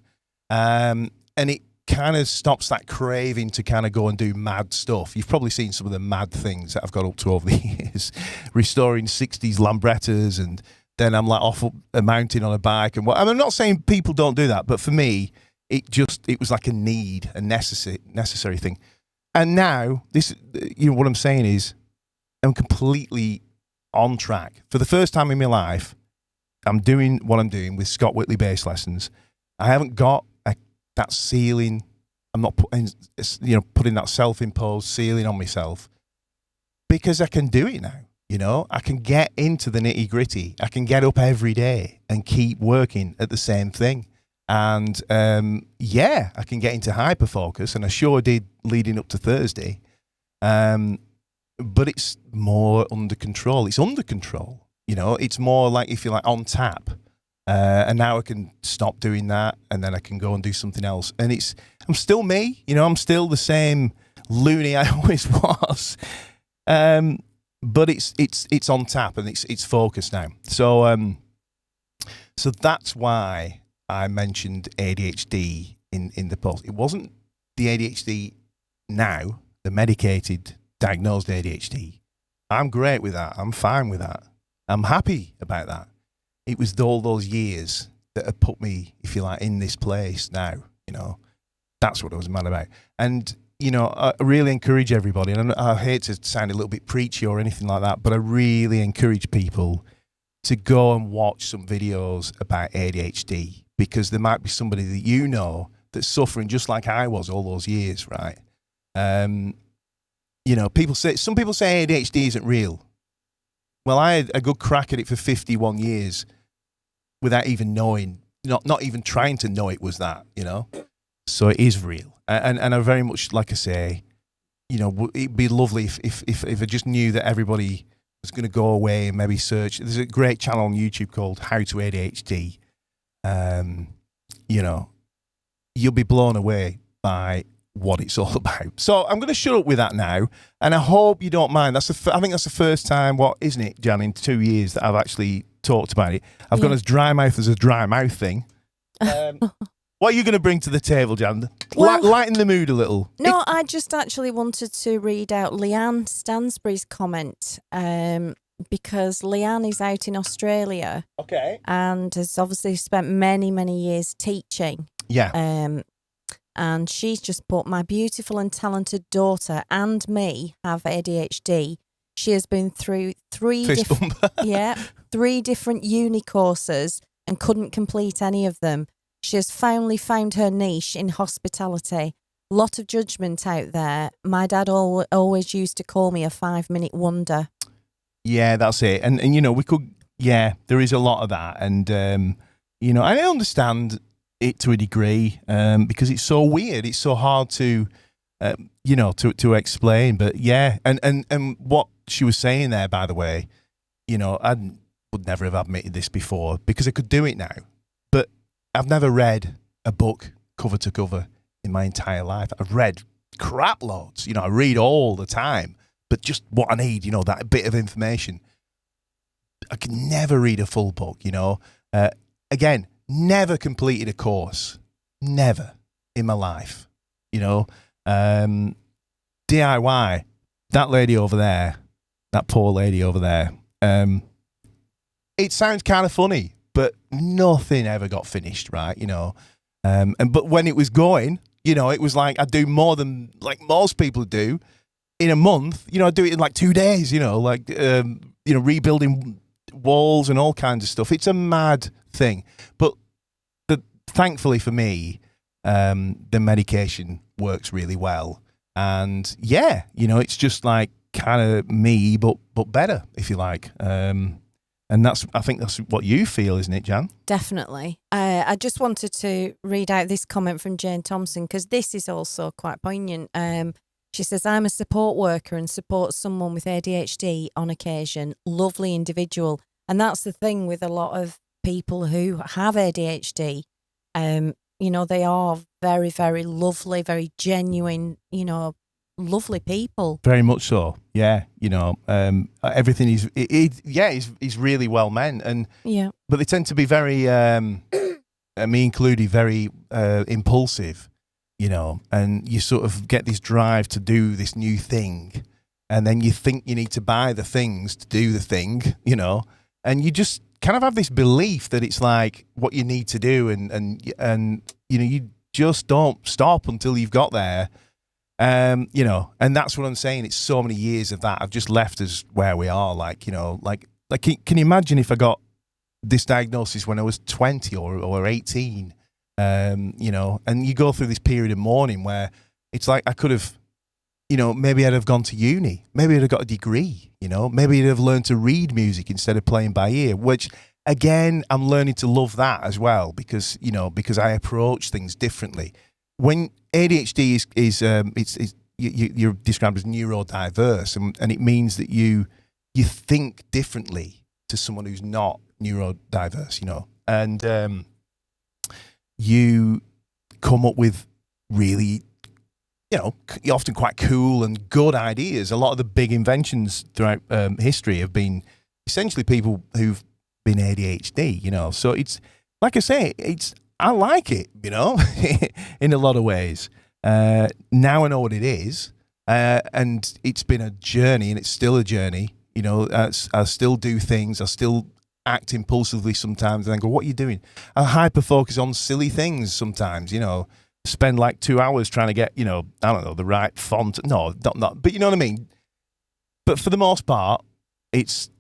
and it kind of stops that craving to kind of go and do mad stuff. You've probably seen some of the mad things that I've got up to over the years, restoring 60s Lambrettas, and then I'm like off up a mountain on a bike. And I'm not saying people don't do that, but for me, it was like a need, a necessary thing. And now this, you know, what I'm saying is, I'm completely on track. For the first time in my life, I'm doing what I'm doing with Scott Whitley bass lessons. I haven't got that ceiling. I'm not putting that self-imposed ceiling on myself, because I can do it now. You know, I can get into the nitty-gritty. I can get up every day and keep working at the same thing. And I can get into hyper-focus, and I sure did leading up to Thursday. But it's more under control. It's under control. You know, it's more like, if you're like on tap. And now I can stop doing that, and then I can go and do something else. And I'm still me, you know, I'm still the same loony I always was. But it's on tap, and it's focused now. So that's why I mentioned ADHD in the post. It wasn't the ADHD now, the medicated, diagnosed ADHD. I'm great with that. I'm fine with that. I'm happy about that. It was all those years that have put me, if you like, in this place now. You know, that's what I was mad about. And, you know, I really encourage everybody, and I hate to sound a little bit preachy or anything like that, but I really encourage people to go and watch some videos about ADHD, because there might be somebody that you know that's suffering just like I was all those years, right? You know, some people say ADHD isn't real. Well, I had a good crack at it for 51 years without even knowing, not even trying to know it was that, you know? So it is real. And I very much, like I say, you know, it'd be lovely if I just knew that everybody was going to go away and maybe search. There's a great channel on YouTube called How to ADHD. You know, you'll be blown away by what it's all about. So I'm going to shut up with that now, and I hope you don't mind. I think that's the first time, what isn't it, Jan, in 2 years that I've actually talked about it. I've gone as dry mouth as a dry mouth thing. What are you going to bring to the table, Jan? Well, lighten the mood a little. No, I just actually wanted to read out Leanne Stansbury's comment, because Leanne is out in Australia. Okay. And has obviously spent many, many years teaching. Yeah. And she's just put, my beautiful and talented daughter and me have ADHD. She has been through three different uni courses and couldn't complete any of them. She has finally found her niche in hospitality. Lot of judgment out there. My dad always used to call me a 5-minute wonder. Yeah, that's it. And you know, there is a lot of that. And, you know, I understand it to a degree, because it's so weird. It's so hard to, you know, to explain. But yeah, and what she was saying there, by the way, you know, I would never have admitted this before because I could do it now. But I've never read a book cover to cover in my entire life. I've read crap loads. You know, I read all the time, but just what I need, you know, that bit of information. I can never read a full book, you know. Again, never completed a course. Never in my life. You know, DIY, that lady over there, that poor lady over there, it sounds kind of funny, but nothing ever got finished, right? You know, but when it was going, you know, it was like I'd do more than like most people do in a month. You know, I'd do it in like 2 days, you know, like, you know, rebuilding walls and all kinds of stuff. It's a mad thing. But thankfully for me, the medication works really well. And yeah, you know, it's just like kind of me, but better, if you like. And I think that's what you feel, isn't it, Jan? Definitely. I just wanted to read out this comment from Jane Thompson because this is also quite poignant. She says, I'm a support worker and support someone with ADHD on occasion. Lovely individual. And that's the thing with a lot of people who have ADHD. They are very, very lovely, very genuine, lovely people. Very much so. Yeah. Everything is really well meant. And yeah. But they tend to be very, me included, very impulsive, and you sort of get this drive to do this new thing. And then you think you need to buy the things to do the thing, and you just kind of have this belief that it's like what you need to do. And you just don't stop until you've got there. And that's what I'm saying. It's so many years of that. I've just left us where we are. Can you imagine if I got this diagnosis when I was 20 or 18, and you go through this period of mourning where it's like I could have, maybe I'd have gone to uni, maybe I'd have got a degree, maybe I'd have learned to read music instead of playing by ear, which again, I'm learning to love that as well because I approach things differently. When ADHD is you're described as neurodiverse, and it means that you think differently to someone who's not neurodiverse, and you come up with really, often quite cool and good ideas. A lot of the big inventions throughout history have been essentially people who've been ADHD, so it's like I say, I like it, in a lot of ways. Now I know what it is, and it's been a journey, and it's still a journey. I still do things. I still act impulsively sometimes, and I go, "What are you doing?" I hyper focus on silly things sometimes. Spend like 2 hours trying to get, I don't know, the right font. No, not. But you know what I mean. But for the most part, it's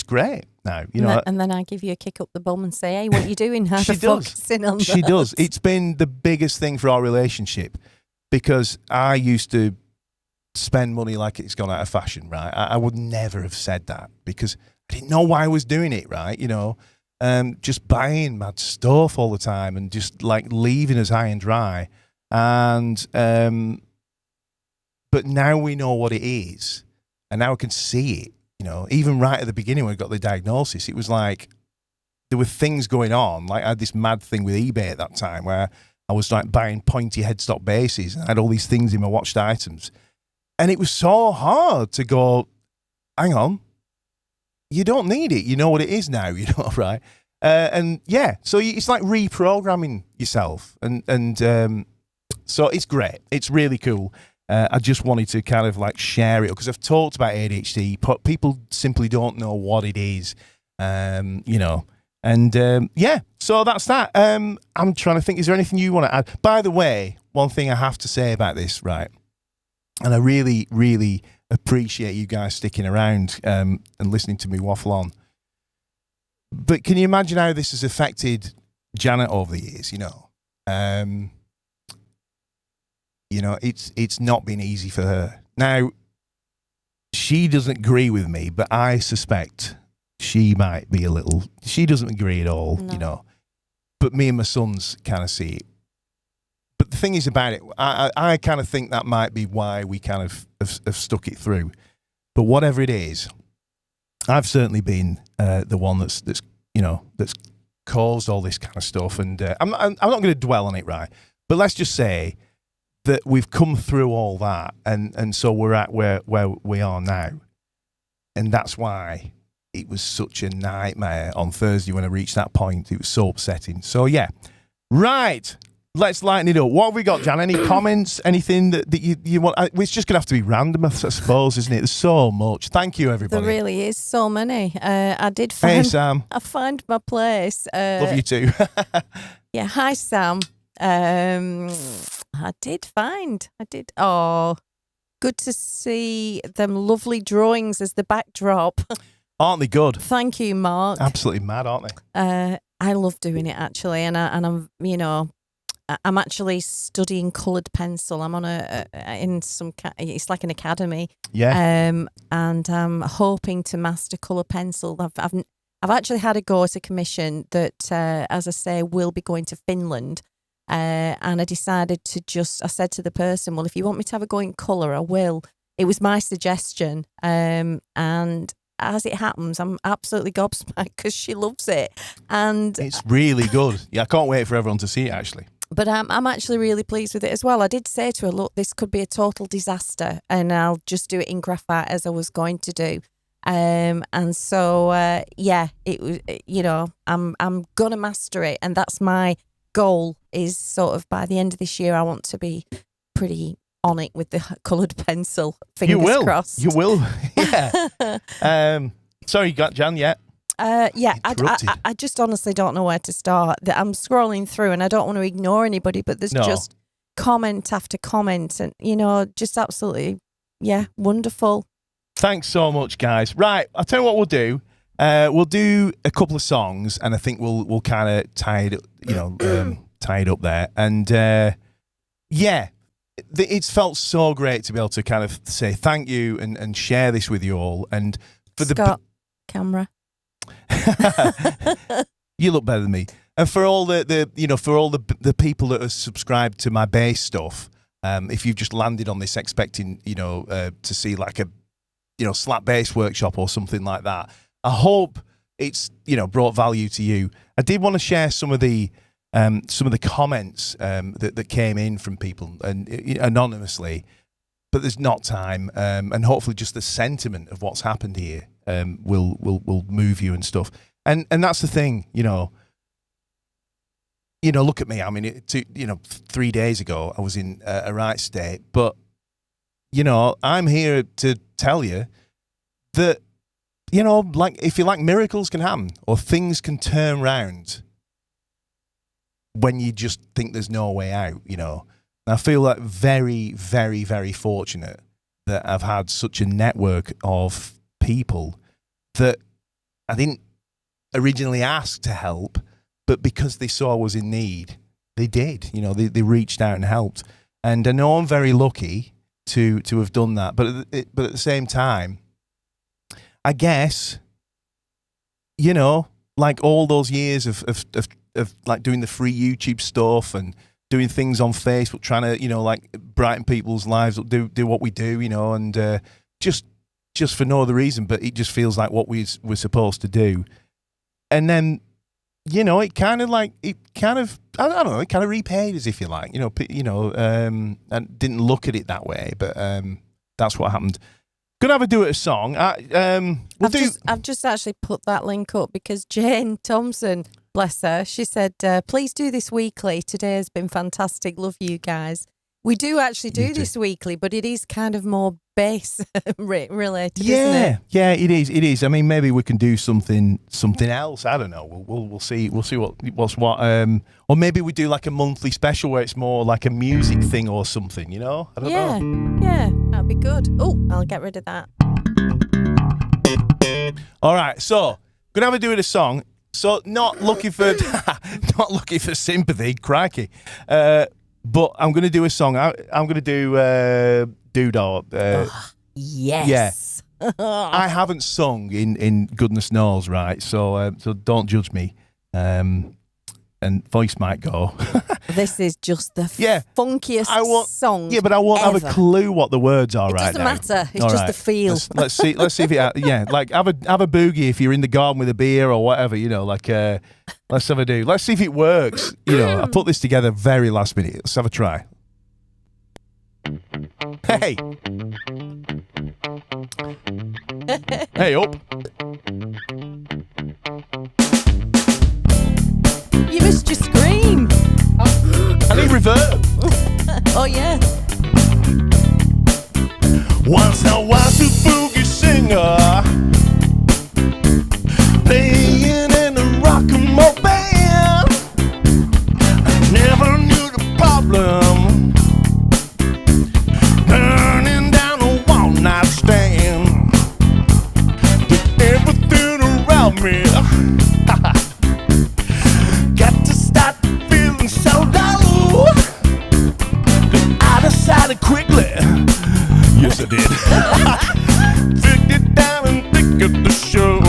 great now. And then I give you a kick up the bum and say, "Hey, what are you doing? How She does. Focusing on She that?" does. It's been the biggest thing for our relationship because I used to spend money like it's gone out of fashion, right? I would never have said that because I didn't know why I was doing it, right? Just buying mad stuff all the time and just like leaving us high and dry. And but now we know what it is, and now I can see it. Even right at the beginning when I got the diagnosis, it was like there were things going on. Like I had this mad thing with eBay at that time where I was like buying pointy headstock bases and I had all these things in my watched items. And it was so hard to go, hang on, you don't need it. You know what it is now, right? And yeah, so it's like reprogramming yourself. And so it's great. It's really cool. I just wanted to kind of like share it because I've talked about ADHD, but people simply don't know what it is, and yeah, so that's that. I'm trying to think, is there anything you want to add? By the way, one thing I have to say about this, right, and I really, really appreciate you guys sticking around and listening to me waffle on, but can you imagine how this has affected Janet over the years, it's not been easy for her. Now, she doesn't agree with me, but I suspect she might be she doesn't agree at all, No. But me and my sons kind of see it. But the thing is about it, I kind of think that might be why we kind of have stuck it through. But whatever it is, I've certainly been the one that's caused all this kind of stuff. And I'm not going to dwell on it, right? But let's just say that we've come through all that, and so we're at where we are now. And that's why it was such a nightmare on Thursday when I reached that point. It was so upsetting. So, yeah. Right. Let's lighten it up. What have we got, Jan? Any comments? Anything that you want? It's just going to have to be random, I suppose, isn't it? There's so much. Thank you, everybody. There really is so many. I did Hey, find... Sam. I find my place. Love you too. Yeah, hi, Sam. I did. Oh, good to see them lovely drawings as the backdrop. Aren't they good? Thank you, Mark. Absolutely mad, aren't they? I love doing it actually, and I'm I'm actually studying coloured pencil. I'm on it's like an academy. Yeah. And I'm hoping to master colour pencil. I've actually had a go at a commission that, as I say, will be going to Finland. And I decided I said to the person, well, if you want me to have a go in colour, I will. It was my suggestion. And as it happens, I'm absolutely gobsmacked because she loves it. And it's really good. Yeah, I can't wait for everyone to see it, actually. But I'm actually really pleased with it as well. I did say to her, look, this could be a total disaster and I'll just do it in graphite as I was going to do. And so, it was, I'm going to master it. And that's my goal, is sort of by the end of this year, I want to be pretty on it with the coloured pencil. Fingers crossed. You will. Yeah. Sorry, you got Jan yet? I just honestly don't know where to start. I'm scrolling through and I don't want to ignore anybody, but there's just comment after comment and, just absolutely, wonderful. Thanks so much, guys. Right, I'll tell you what we'll do. We'll do a couple of songs and I think we'll kind of tie it up there. And it's felt so great to be able to kind of say thank you and share this with you all. And for camera. You look better than me. And for all the people that are subscribed to my bass stuff, if you've just landed on this expecting to see like a slap bass workshop or something like that, I hope it's brought value to you. I did want to share some of the comments that came in from people and anonymously, but there's not time, and hopefully just the sentiment of what's happened here will move you and stuff. And that's the thing, look at me. I mean, 3 days ago I was in a right state, but I'm here to tell you that like if you like, miracles can happen or things can turn round when you just think there's no way out. And I feel like very, very, very fortunate that I've had such a network of people that I didn't originally ask to help, but because they saw I was in need, they did. They reached out and helped. And I know I'm very lucky to have done that. But at the same time, I guess, like all those years of like doing the free YouTube stuff and doing things on Facebook, trying to, like brighten people's lives, do what we do, and just for no other reason, but it just feels like what we're supposed to do. And then, it kind of repaid us, if you like, and didn't look at it that way, but that's what happened. Gonna have a do it a song. I've just actually put that link up because Jane Thompson, bless her, she said, please do this weekly. Today has been fantastic. Love you guys. We do actually do this weekly, but it is kind of more bass related, isn't it? Yeah, it is. I mean, maybe we can do something else. I don't know. We'll see what's what. Or maybe we do like a monthly special where it's more like a music thing or something. I don't know. Yeah, that'd be good. Oh, I'll get rid of that. All right, so gonna have a do it a song. So not looking for sympathy, crikey. But I'm going to do a song. I'm going to do Doodah. Yes. Yeah. I haven't sung in goodness knows, right? So don't judge me. And voice might go. This is just the funkiest song. Yeah, but I won't have a clue what the words are right now. It doesn't matter. It's just the feel. Let's see if it. Like have a boogie if you're in the garden with a beer or whatever. Let's have a do. Let's see if it works. I put this together very last minute. Let's have a try. Hey. Hey up. You missed your scream. I need reverb. Oh yeah. Once I was a boogie singer, playing in a rock and roll band. I never knew the problem, burning down a one-night stand. With everything around me, got to start feeling so low. the show.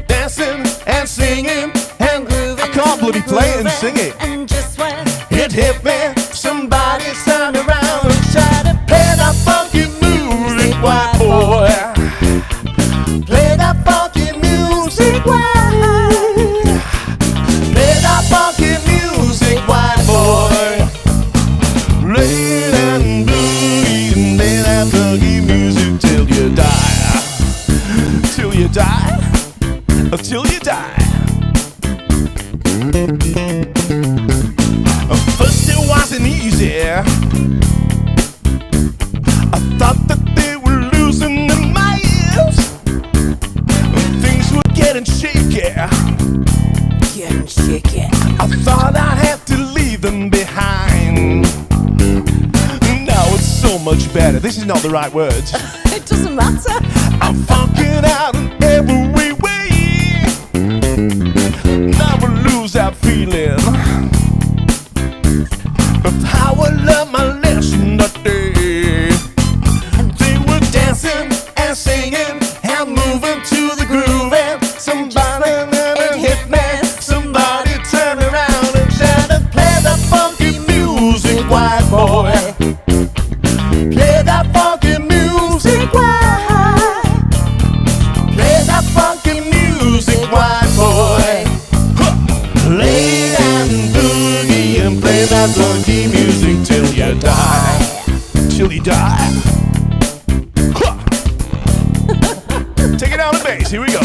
Dancing and singing and grooving. I can't bloody play it and sing it. And just when It hit me. Somebody turned around and tried to play that funky music, white boy. Play that funky music, white. Play that funky music, white boy. Play that boogie and play that funky music till you die. Till you die. Till you die. First it wasn't easy. I thought that they were losing their minds. Things were getting shaky. Getting shaky. I thought I'd have to leave them behind. Now it's so much better. This is not the right words. It doesn't matter. I'm funking out in every way. Never lose that feeling of how I learned my lesson that day. They were dancing and singing and moving to the groove, and somebody it hit me. Somebody turned around and tried to play that funky music, white boy. Play that funky music, white. Play that funky music, white boy. Play that boogie and play that funky music till you die. Till you die. Take it down the bass, here we go.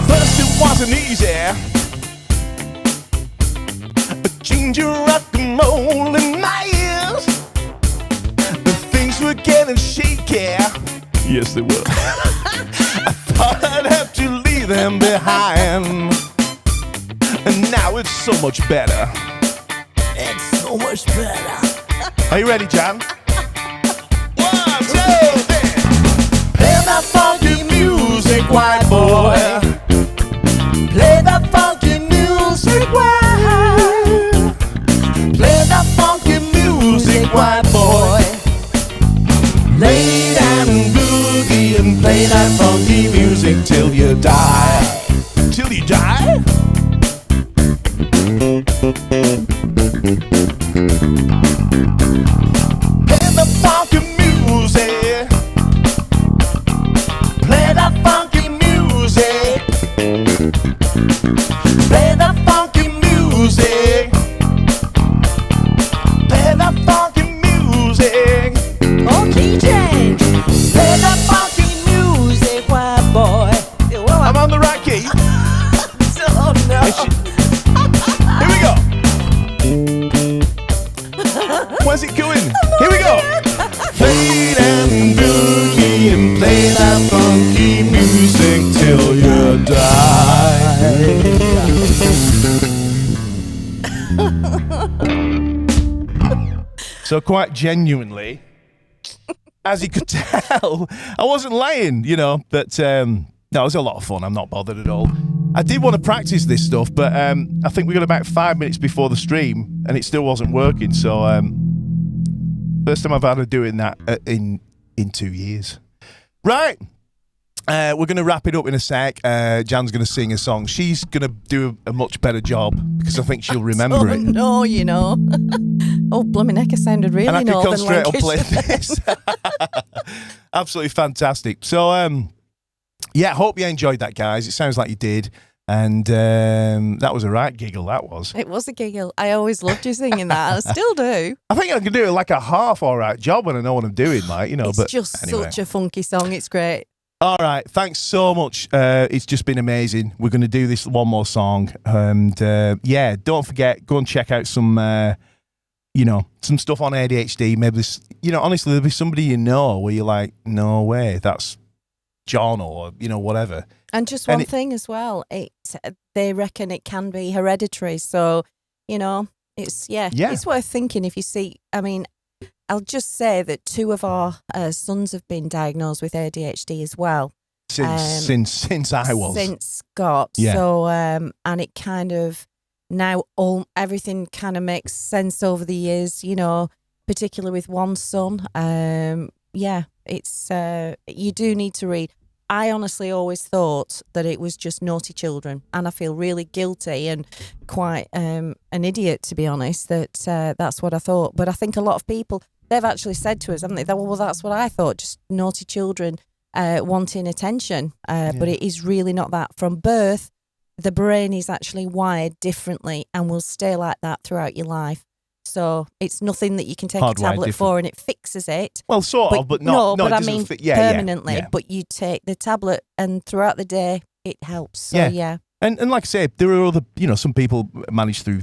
First it wasn't easy. Ginger rock and roll in my ears. The things were getting shaky. Yes, they were. I thought I'd have to leave them behind. And now it's so much better. It's so much better. Are you ready, Jan? 1, 2, 3. Play that funky music, white boy. Play that funky music, white. Play that funky music, white boy. Lay down and boogie and play that funky music till you die. Till you die? Play the funky music. Play that funky music. Play that funky music. Play that funky music. Oh, key change. play that funky music, white boy. I'm on the right key. Oh no. Here we go. Where's it going? Here we go. Play that boogie and play that funky music till you die. So quite genuinely, as you could tell, I wasn't lying, you know, but no, it was a lot of fun. I'm not bothered at all. I did want to practice this stuff, but I think we got about 5 minutes before the stream and it still wasn't working. So first time I've had to doing that in 2 years. Right. We're going to wrap it up in a sec. Jan's going to sing a song. She's going to do a much better job because I think she'll remember it. No, you know. Oh, blooming heck, I sounded really And I can Northern concentrate on Lancashire. playing this. Absolutely fantastic. So, yeah, hope you enjoyed that, guys. It sounds like you did. And that was a right giggle, that was. It was a giggle. I always loved you singing that. I still do. I think I can do like a half all right job when I know what I'm doing, like, you know. It's but just anyway. such a funky song. It's great. All right, thanks so much. It's just been amazing. We're going to do this one more song. And yeah, don't forget, go and check out some some stuff on ADHD. Maybe honestly, there'll be somebody where you're like, no way, that's John or whatever. And just one thing as well, they reckon it can be hereditary. So it's worth thinking if you see. I mean, I'll just say that 2 of our sons have been diagnosed with ADHD as well. Since I was. Since Scott. Yeah. So, and it kind of, now everything kind of makes sense over the years, particularly with one son. It's, you do need to read. I honestly always thought that it was just naughty children, and I feel really guilty and quite an idiot, to be honest, that that's what I thought. But I think a lot of people, they've actually said to us, haven't they? Well, that's what I thought, just naughty children wanting attention. But it is really not that. From birth, the brain is actually wired differently and will stay like that throughout your life. So it's nothing that you can take a tablet for and it fixes it. Well, sort of, but not. No, but I mean permanently. Yeah. But you take the tablet and throughout the day it helps. So yeah. And like I say, there are other, some people manage through,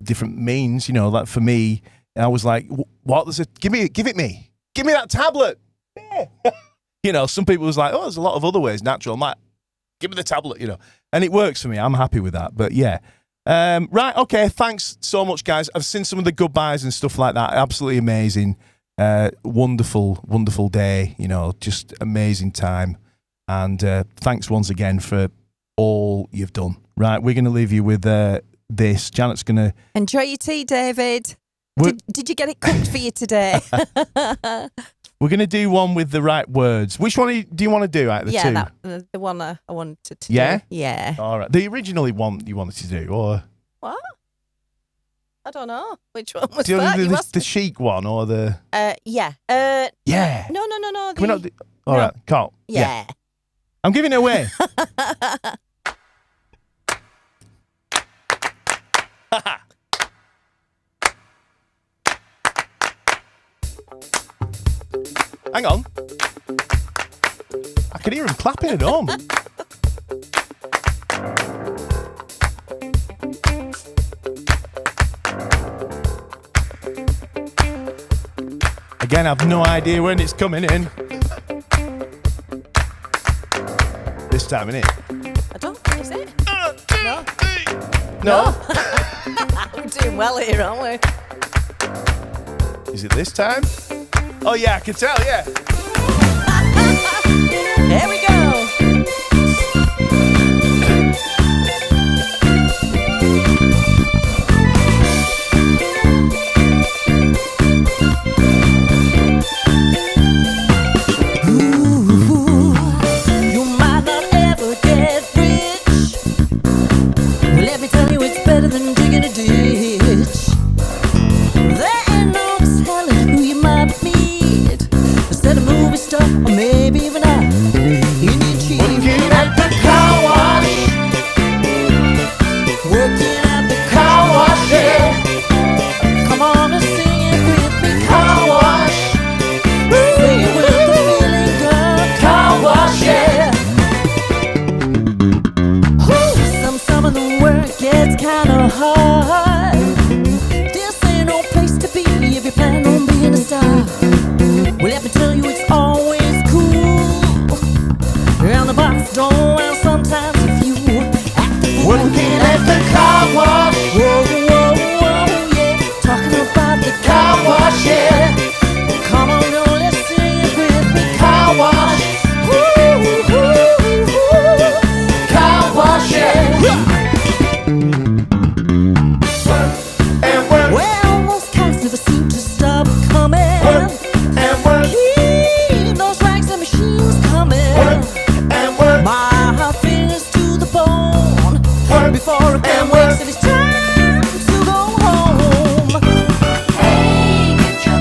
different means. Like for me, I was like, what? Give it me. Give me that tablet. Yeah. Some people was like, oh, there's a lot of other ways natural. I'm like, give me the tablet. And it works for me. I'm happy with that. But yeah. Right, okay, thanks so much, guys. I've seen some of the goodbyes and stuff like that. Absolutely amazing. Wonderful, wonderful day, just amazing time. And thanks once again for all you've done. Right, we're going to leave you with this. Janet's going to... Enjoy your tea, David. Did you get it cooked for you today? We're going to do one with the right words. Which one do you want to do out of the two? Yeah, the one I wanted to do. Yeah? Yeah. All right. The originally one you wanted to do, or? What? I don't know. Which one was that? The chic one, or the... Yeah. Yeah. No. Can we not do... All right, Carl. Yeah. I'm giving it away. Hang on. I can hear him clapping at home. Again, I've no idea when it's coming in. This time, innit? I don't think, is it? No. No? I'm doing well here, aren't we? Is it this time? Oh yeah, I can tell, yeah. There we go. Ooh, you might not ever get rich. Well, let me tell you, it's better than digging a ditch. There ain't no telling who you might meet. Instead of movie star, or maybe even I. You need cheap. Working at the car wash. Working at the car wash, yeah. Come on and sing it with me, car wash. Sing it with the feeling, girl, car wash, yeah. Ooh, some of the work gets kinda hard. This ain't no place to be if you plan on being a star. Well, let me tell you, it's always cool. Around the box door, and sometimes if you act the fool. Working at the car wash. Whoa, yeah. Talking about the car wash, yeah. Come on, girl, let's sing it with me. Car wash. Ooh, car wash, yeah. And work. Well, those cats never seem to stop coming. And work. Keep those rags and machines coming. And work. My heart feels to the bone. Before it can wait, so it's time to go home. Hey, get your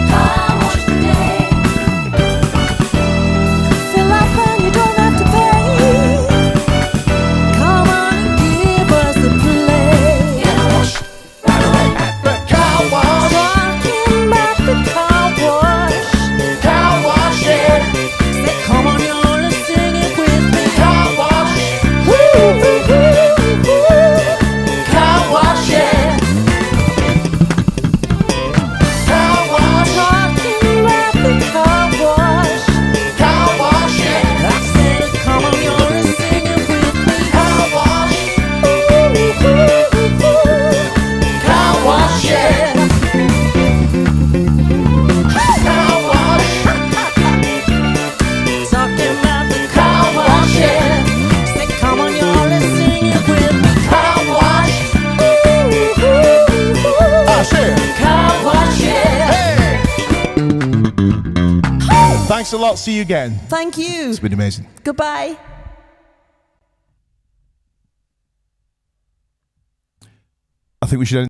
Thanks a lot. See you again. Thank you. It's been amazing. Goodbye. I think we should end